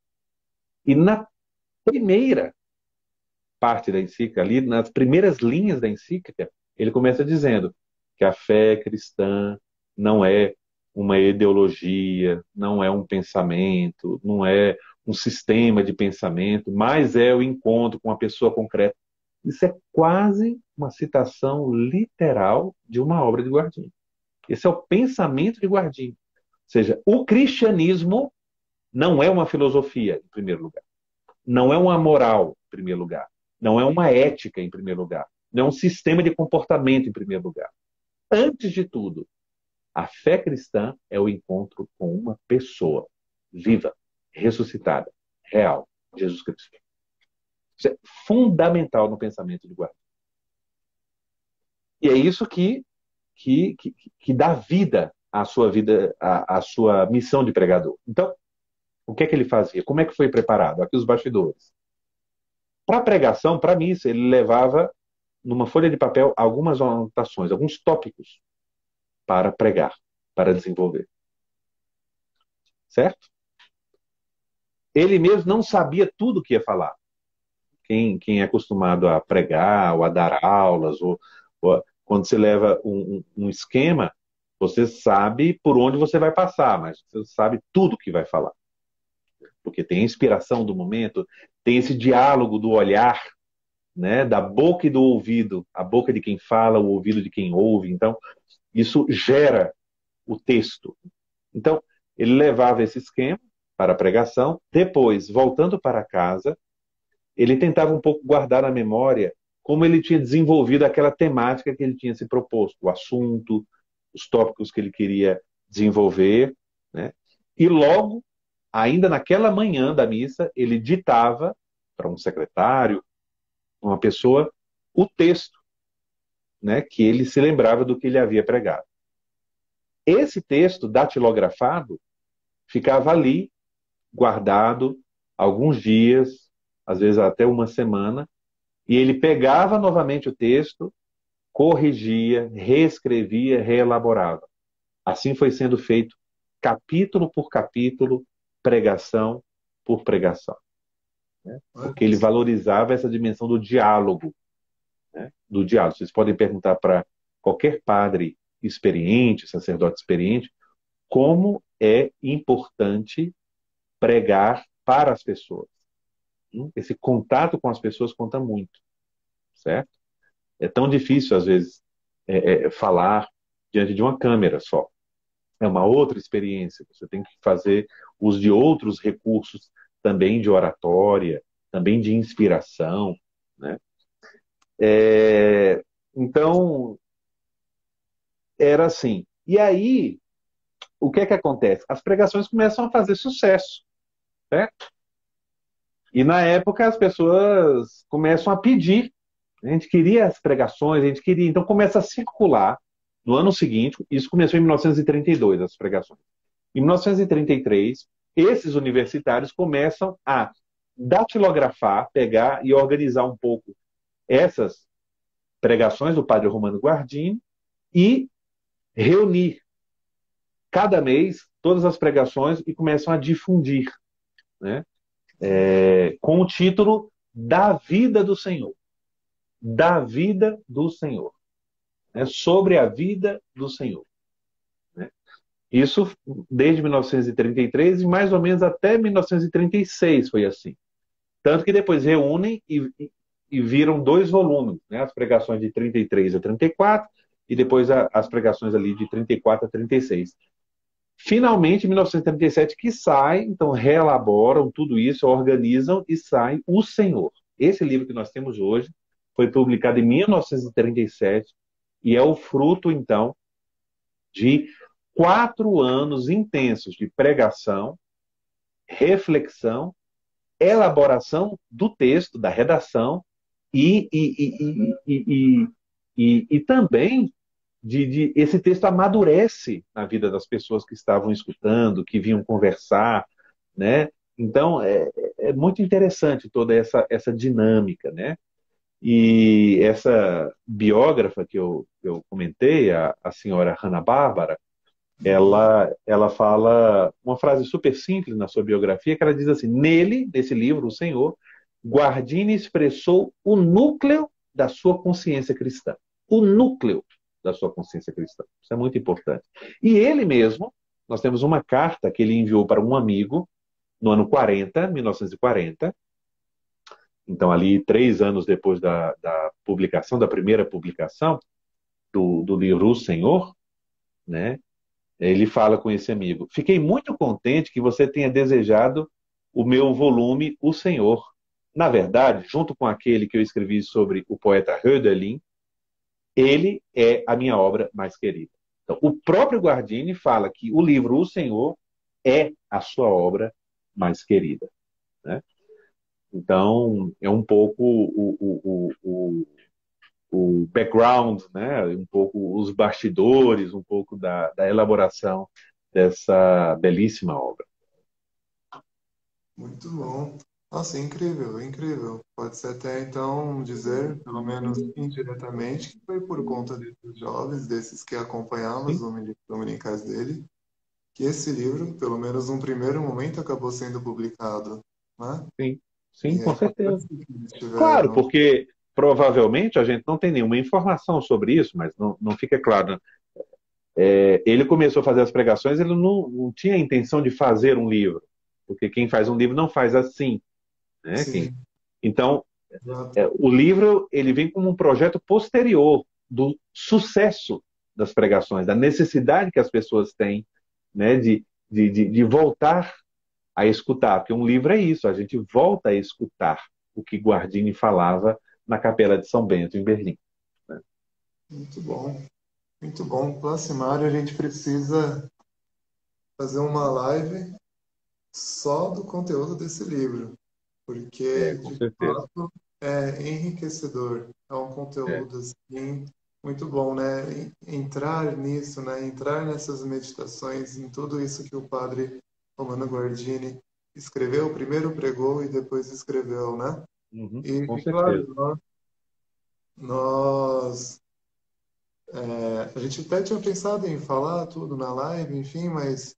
E na primeira parte da encíclica, ali nas primeiras linhas da encíclica, ele começa dizendo que a fé cristã não é uma ideologia, não é um pensamento, não é um sistema de pensamento, mas é o encontro com uma pessoa concreta. Isso é quase uma citação literal de uma obra de Guardini. Esse é o pensamento de Guardini. Ou seja, o cristianismo não é uma filosofia, em primeiro lugar. Não é uma moral, em primeiro lugar. Não é uma ética, em primeiro lugar. Não é um sistema de comportamento, em primeiro lugar. Antes de tudo, a fé cristã é o encontro com uma pessoa viva, ressuscitada, real, Jesus Cristo. Isso é fundamental no pensamento de Guardini. E é isso que dá vida à sua vida, à sua missão de pregador. Então, o que ele fazia? Como é que foi preparado? Aqui os bastidores. Para a pregação, para a missa, ele levava numa folha de papel algumas anotações, alguns tópicos para pregar, para desenvolver. Certo? Ele mesmo não sabia tudo o que ia falar. Quem é acostumado a pregar ou a dar aulas, quando você leva um esquema, você sabe por onde você vai passar, mas você sabe tudo que vai falar. Porque tem a inspiração do momento, tem esse diálogo do olhar, né, da boca e do ouvido, a boca de quem fala, o ouvido de quem ouve. Então, isso gera o texto. Então, ele levava esse esquema para a pregação, depois, voltando para casa, ele tentava um pouco guardar na memória como ele tinha desenvolvido aquela temática que ele tinha se proposto, o assunto, os tópicos que ele queria desenvolver, né? E logo, ainda naquela manhã da missa, ele ditava para um secretário, uma pessoa, o texto, né, que ele se lembrava do que ele havia pregado. Esse texto datilografado ficava ali, guardado, alguns dias, às vezes até uma semana, e ele pegava novamente o texto, corrigia, reescrevia, reelaborava. Assim foi sendo feito capítulo por capítulo, pregação por pregação. Né? Porque ele valorizava essa dimensão do diálogo. Né? Do diálogo. Vocês podem perguntar para qualquer padre experiente, sacerdote experiente, como é importante pregar para as pessoas. Esse contato com as pessoas conta muito, certo? É tão difícil, às vezes, falar diante de uma câmera só. É uma outra experiência. Você tem que fazer uso de outros recursos também de oratória, também de inspiração, né? Então, era assim. E aí, o que é que acontece? As pregações começam a fazer sucesso, certo? E na época as pessoas começam a pedir. A gente queria as pregações, a gente queria. Então começa a circular no ano seguinte. Isso começou em 1932, as pregações. Em 1933, esses universitários começam a datilografar, pegar e organizar um pouco essas pregações do padre Romano Guardini e reunir cada mês todas as pregações e começam a difundir, né? Com o título Da Vida do Senhor. Da Vida do Senhor. Né? Sobre a vida do Senhor. Né? Isso desde 1933 e mais ou menos até 1936 foi assim. Tanto que depois reúnem e viram 2 volumes, né? As pregações de 33 a 34 e depois as pregações ali de 34 a 36. Finalmente, em 1937, que sai, então reelaboram tudo isso, organizam e sai O Senhor. Esse livro que nós temos hoje foi publicado em 1937 e é o fruto, então, de 4 anos intensos de pregação, reflexão, elaboração do texto, da redação e, e, e, e também esse texto amadurece na vida das pessoas que estavam escutando, que vinham conversar, né? Então, é muito interessante toda essa dinâmica, né? E essa biógrafa que eu comentei, a senhora Hanna-Barbera, ela fala uma frase super simples na sua biografia, que ela diz assim, nesse livro, O Senhor, Guardini expressou o núcleo da sua consciência cristã. O núcleo da sua consciência cristã. Isso é muito importante. E ele mesmo, nós temos uma carta que ele enviou para um amigo no ano 40, 1940, então ali 3 anos depois da publicação, da primeira publicação do livro O Senhor, né? Ele fala com esse amigo: fiquei muito contente que você tenha desejado o meu volume O Senhor. Na verdade, junto com aquele que eu escrevi sobre o poeta Hölderlin, ele é a minha obra mais querida. Então, o próprio Guardini fala que o livro O Senhor é a sua obra mais querida. Né? Então, é um pouco o background, né? Um pouco os bastidores, um pouco da elaboração dessa belíssima obra. Muito bom. Nossa, incrível, incrível. Pode-se até então dizer, pelo menos indiretamente, que foi por conta desses jovens, desses que acompanhavam os Sim, dominicais dele, que esse livro, pelo menos num primeiro momento, acabou sendo publicado, né? sim. sim, E com é certeza. fantástico que eles Claro, tiveram. porque provavelmente a gente não tem nenhuma informação sobre isso, mas não fica claro, né? Ele começou a fazer as pregações, ele não tinha a intenção de fazer um livro, porque quem faz um livro não faz assim, né? Sim, Então, exato. o livro ele vem como um projeto posterior do sucesso das pregações, da necessidade que as pessoas têm, né, de voltar a escutar, porque um livro é isso, a gente volta a escutar o que Guardini falava na Capela de São Bento, em Berlim. Né? Muito bom. Muito bom. Próximo área, a gente precisa fazer uma live só do conteúdo desse livro, porque Com de certeza. fato é enriquecedor. É um É. conteúdo assim muito bom, né? Entrar nisso, né? Entrar nessas meditações, em tudo isso que o padre Romano Guardini escreveu, primeiro pregou e depois escreveu, né? Uhum, com E claro, certeza. nós a gente até tinha pensado em falar tudo na live, enfim, mas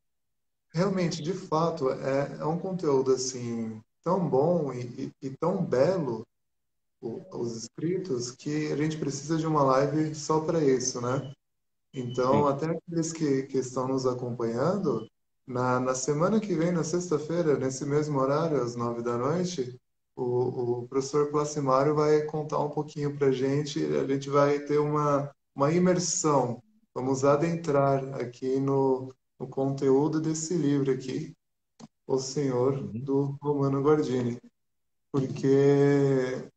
realmente, de fato, é um conteúdo assim tão bom e tão belo, os escritos, que a gente precisa de uma live só para isso, né? Então, Sim. até aqueles que estão nos acompanhando, na semana que vem, na sexta-feira, nesse mesmo horário, às 9 da noite, o professor Placimário vai contar um pouquinho para a gente vai ter uma imersão, vamos adentrar aqui no conteúdo desse livro aqui, O Senhor, Uhum. do Romano Guardini, porque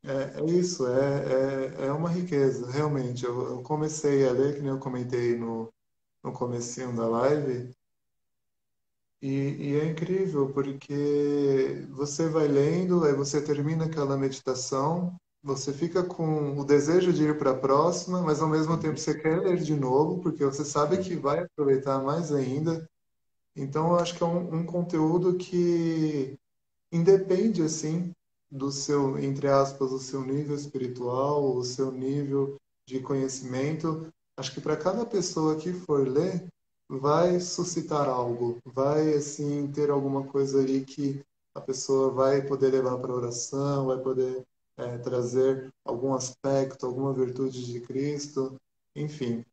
é isso, é uma riqueza, realmente. Eu comecei a ler, que nem eu comentei no comecinho da live, e é incrível, porque você vai lendo, aí você termina aquela meditação, você fica com o desejo de ir para a próxima, mas ao mesmo tempo Uhum. você quer ler de novo, porque você sabe que Uhum. vai aproveitar mais ainda. Então, eu acho que é um conteúdo que independe, assim, do seu, entre aspas, o seu nível espiritual, o seu nível de conhecimento. Acho que para cada pessoa que for ler, vai suscitar algo, vai, assim, ter alguma coisa ali que a pessoa vai poder levar para a oração, vai poder trazer algum aspecto, alguma virtude de Cristo, enfim.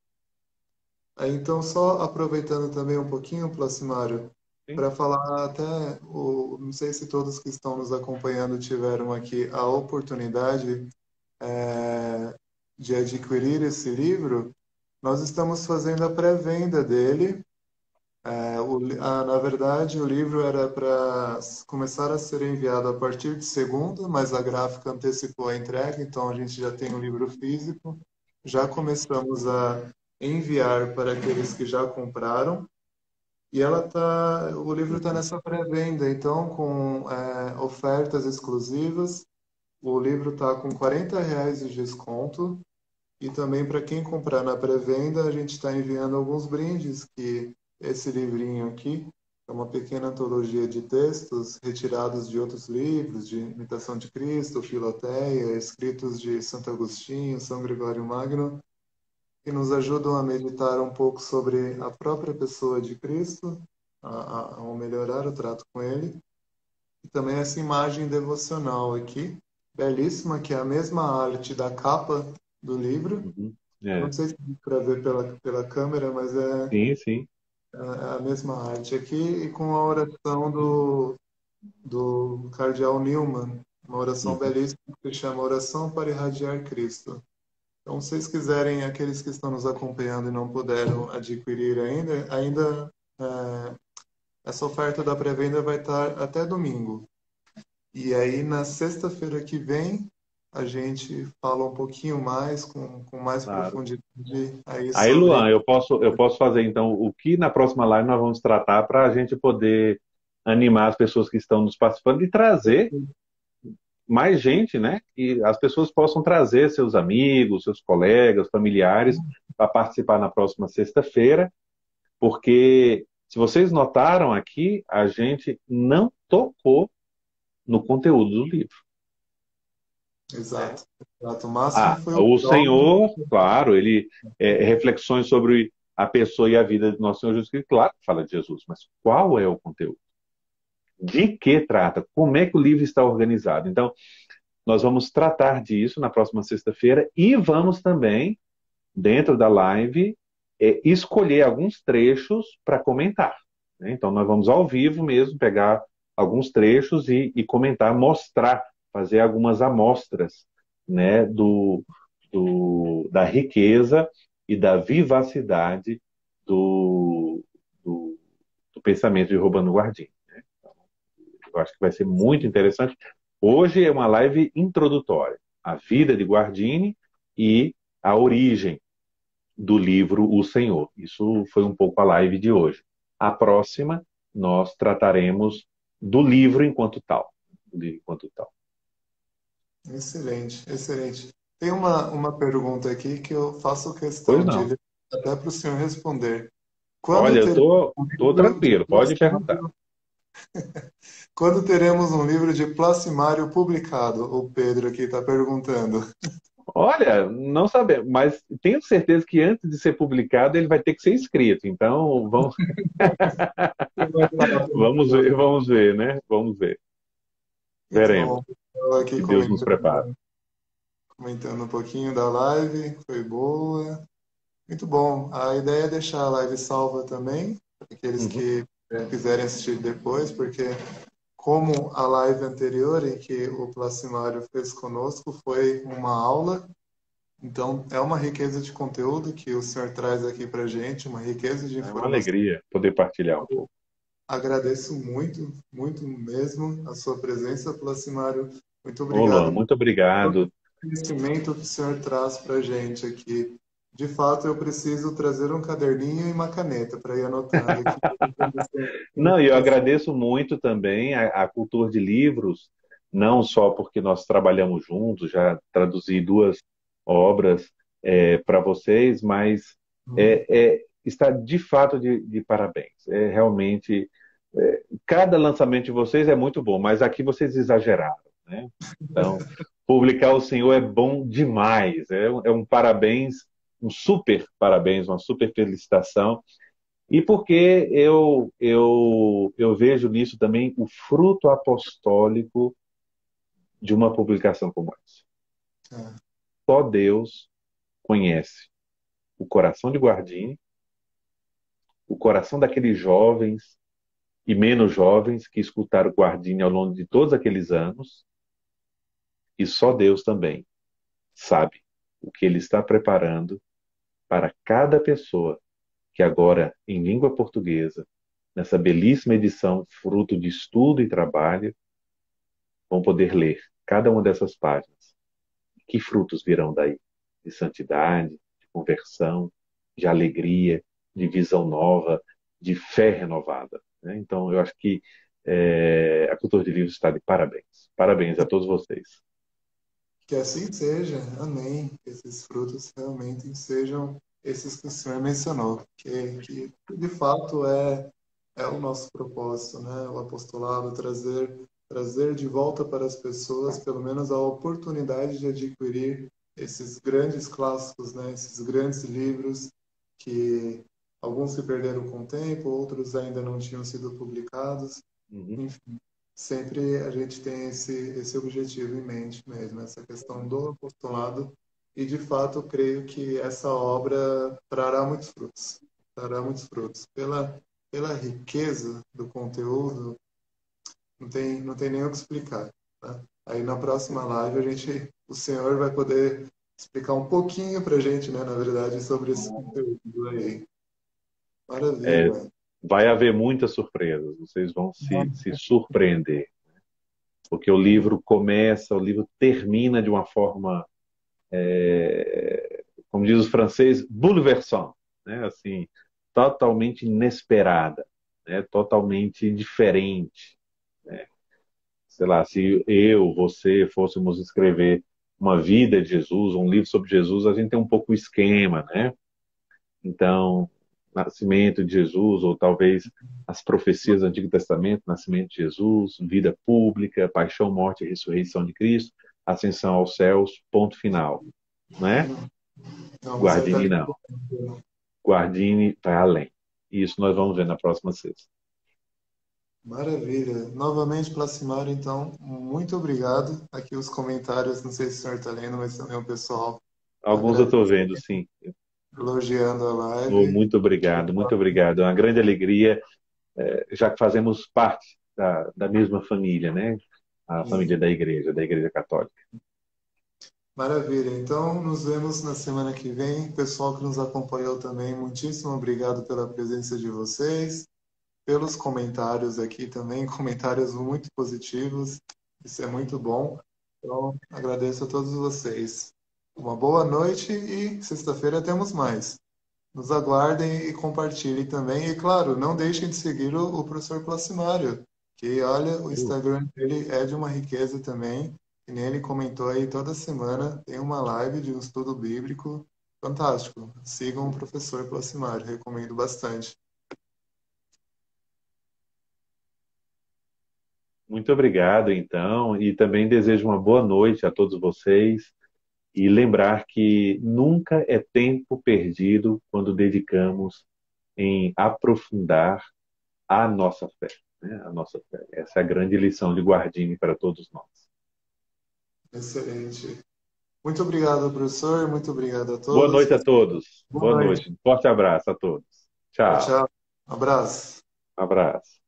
Então, só aproveitando também um pouquinho, Placimário, Sim. para falar até, não sei se todos que estão nos acompanhando tiveram aqui a oportunidade de adquirir esse livro, nós estamos fazendo a pré-venda dele. Na verdade, o livro era para começar a ser enviado a partir de segunda, mas a gráfica antecipou a entrega, então a gente já tem o livro físico. Já começamos a enviar para aqueles que já compraram. E o livro está Uhum. nessa pré-venda, então, com ofertas exclusivas. O livro está com R$ 40 de desconto. E também, para quem comprar na pré-venda, a gente está enviando alguns brindes, que esse livrinho aqui é uma pequena antologia de textos retirados de outros livros, de Imitação de Cristo, Filoteia, escritos de Santo Agostinho, São Gregório Magno, que nos ajudam a meditar um pouco sobre a própria pessoa de Cristo, ao melhorar o trato com ele. E também essa imagem devocional aqui, belíssima, que é a mesma arte da capa do livro. Uhum. Eu É. não sei se dá para ver pela câmera, mas Sim, sim. é a mesma arte aqui, e com a oração do Cardeal Newman, uma oração Uhum. belíssima que se chama Oração para Irradiar Cristo. Então, se vocês quiserem, aqueles que estão nos acompanhando e não puderam adquirir ainda essa oferta da pré-venda vai estar até domingo. E aí, na sexta-feira que vem, a gente fala um pouquinho mais, com mais Claro. profundidade aí Aí, sobre. Luan, eu posso fazer então o que na próxima live nós vamos tratar para a gente poder animar as pessoas que estão nos participando e trazer mais gente, né? E as pessoas possam trazer seus amigos, seus colegas, familiares para participar na próxima sexta-feira, porque se vocês notaram aqui, a gente não tocou no conteúdo do livro. Exato. Exato. O máximo Ah, foi o o prólogo. Senhor, claro, ele reflexões sobre a pessoa e a vida de nosso Senhor Jesus Cristo, claro que fala de Jesus, mas qual é o conteúdo? de que trata, como é que o livro está organizado. Então, nós vamos tratar disso na próxima sexta-feira e vamos também, dentro da live, escolher alguns trechos para comentar, né? Então, nós vamos ao vivo mesmo pegar alguns trechos e comentar, mostrar, fazer algumas amostras, né, da riqueza e da vivacidade do, do, do pensamento de Urbano Guardini. Eu acho que vai ser muito interessante. Hoje é uma live introdutória. A vida de Guardini e a origem do livro O Senhor. Isso foi um pouco a live de hoje. A próxima, nós trataremos do livro enquanto tal. Do livro enquanto tal. Excelente, excelente. Tem uma pergunta aqui que eu faço Pois questão de não. ler até para o senhor responder. Quando Olha, eu teremos um tô livro de tranquilo, pode perguntar. Placimário, quando teremos um livro de Placimário publicado? O Pedro aqui está perguntando. Olha, não sabemos, mas tenho certeza que antes de ser publicado ele vai ter que ser escrito. Então, Você vai falar para vamos ver, né? Vamos ver. Muito Veremos. bom. Eu aqui Que Deus nos prepare. comentando um pouquinho da live, foi boa. Muito bom. A ideia é deixar a live salva também, para aqueles Uhum. que quiserem assistir depois, porque como a live anterior em que o Placimário fez conosco foi uma aula, então é uma riqueza de conteúdo que o senhor traz aqui para gente, uma riqueza de É uma informação. alegria poder partilhar um pouco. Agradeço muito, muito mesmo a sua presença, Placimário. Muito Ô, Luan, obrigado muito pelo obrigado. conhecimento que o senhor traz para a gente aqui. De fato, eu preciso trazer um caderninho e uma caneta para ir anotando aqui. Não, e eu agradeço muito também a Cultura de Livros, não só porque nós trabalhamos juntos, já traduzi duas obras para vocês, mas está de fato de parabéns. É realmente, cada lançamento de vocês é muito bom, mas aqui vocês exageraram, né? Então, publicar o Senhor é bom demais. É um parabéns, um super parabéns, uma super felicitação. E porque eu vejo nisso também o fruto apostólico de uma publicação como essa. Ah, Só Deus conhece o coração de Guardini, o coração daqueles jovens e menos jovens que escutaram Guardini ao longo de todos aqueles anos, e só Deus também sabe o que ele está preparando para cada pessoa que agora, em língua portuguesa, nessa belíssima edição, fruto de estudo e trabalho, vão poder ler cada uma dessas páginas. Que frutos virão daí? De santidade, de conversão, de alegria, de visão nova, de fé renovada, né? Então, eu acho que a Cultura de Livros está de parabéns. Parabéns a todos vocês. que assim seja, amém. Que esses frutos realmente sejam esses que o senhor mencionou, que de fato é o nosso propósito, né? O apostolado, trazer de volta para as pessoas, pelo menos, a oportunidade de adquirir esses grandes clássicos, né? Esses grandes livros que alguns se perderam com o tempo, outros ainda não tinham sido publicados. Uhum. Enfim, sempre a gente tem esse objetivo em mente mesmo, essa questão do apostolado. E, de fato, creio que essa obra trará muitos frutos. Trará muitos frutos. Pela riqueza do conteúdo, não tem nem o que explicar. Tá? Aí, na próxima live, o senhor vai poder explicar um pouquinho para a gente, né, na verdade, sobre esse conteúdo aí. É, Maravilha. vai haver muitas surpresas, vocês vão se surpreender, porque o livro termina de uma forma, como diz os franceses, bouleversante, né? Assim, totalmente inesperada, né? Totalmente diferente, né? Sei lá, se eu, você fôssemos escrever uma vida de Jesus, um livro sobre Jesus, a gente tem um pouco o esquema, né? Então, nascimento de Jesus, ou talvez as profecias do Antigo Testamento, nascimento de Jesus, vida pública, paixão, morte e ressurreição de Cristo, ascensão aos céus, ponto final, né? Não, você está Guardini não. Guardini vai além. E isso nós vamos ver na próxima sexta. Maravilha. Novamente, Placimário, então, muito obrigado. Aqui os comentários, não sei se o senhor está lendo, mas também o pessoal Alguns eu estou agradece, vendo, sim. elogiando a Oh, live. muito obrigado, muito obrigado. É uma grande alegria, já que fazemos parte da mesma família, né? A família da Igreja Católica. Maravilha. Então, nos vemos na semana que vem. Pessoal que nos acompanhou também, muitíssimo obrigado pela presença de vocês, pelos comentários aqui também, comentários muito positivos. Isso é muito bom. Então, agradeço a todos vocês. Uma boa noite e sexta-feira temos mais. Nos aguardem e compartilhem também. E, claro, não deixem de seguir o professor Placimário, que, olha, o Instagram dele é de uma riqueza também. E nem ele comentou aí, toda semana tem uma live de um estudo bíblico fantástico. Sigam o professor Placimário, recomendo bastante. Muito obrigado, então, e também desejo uma boa noite a todos vocês. E lembrar que nunca é tempo perdido quando dedicamos em aprofundar a nossa fé, né? A nossa fé. Essa é a grande lição de Guardini para todos nós. Excelente. Muito obrigado, professor. Muito obrigado a Boa todos. noite a todos. Boa Boa noite. noite. Um forte abraço a todos. Tchau, Tchau. tchau. Abraço. Abraço.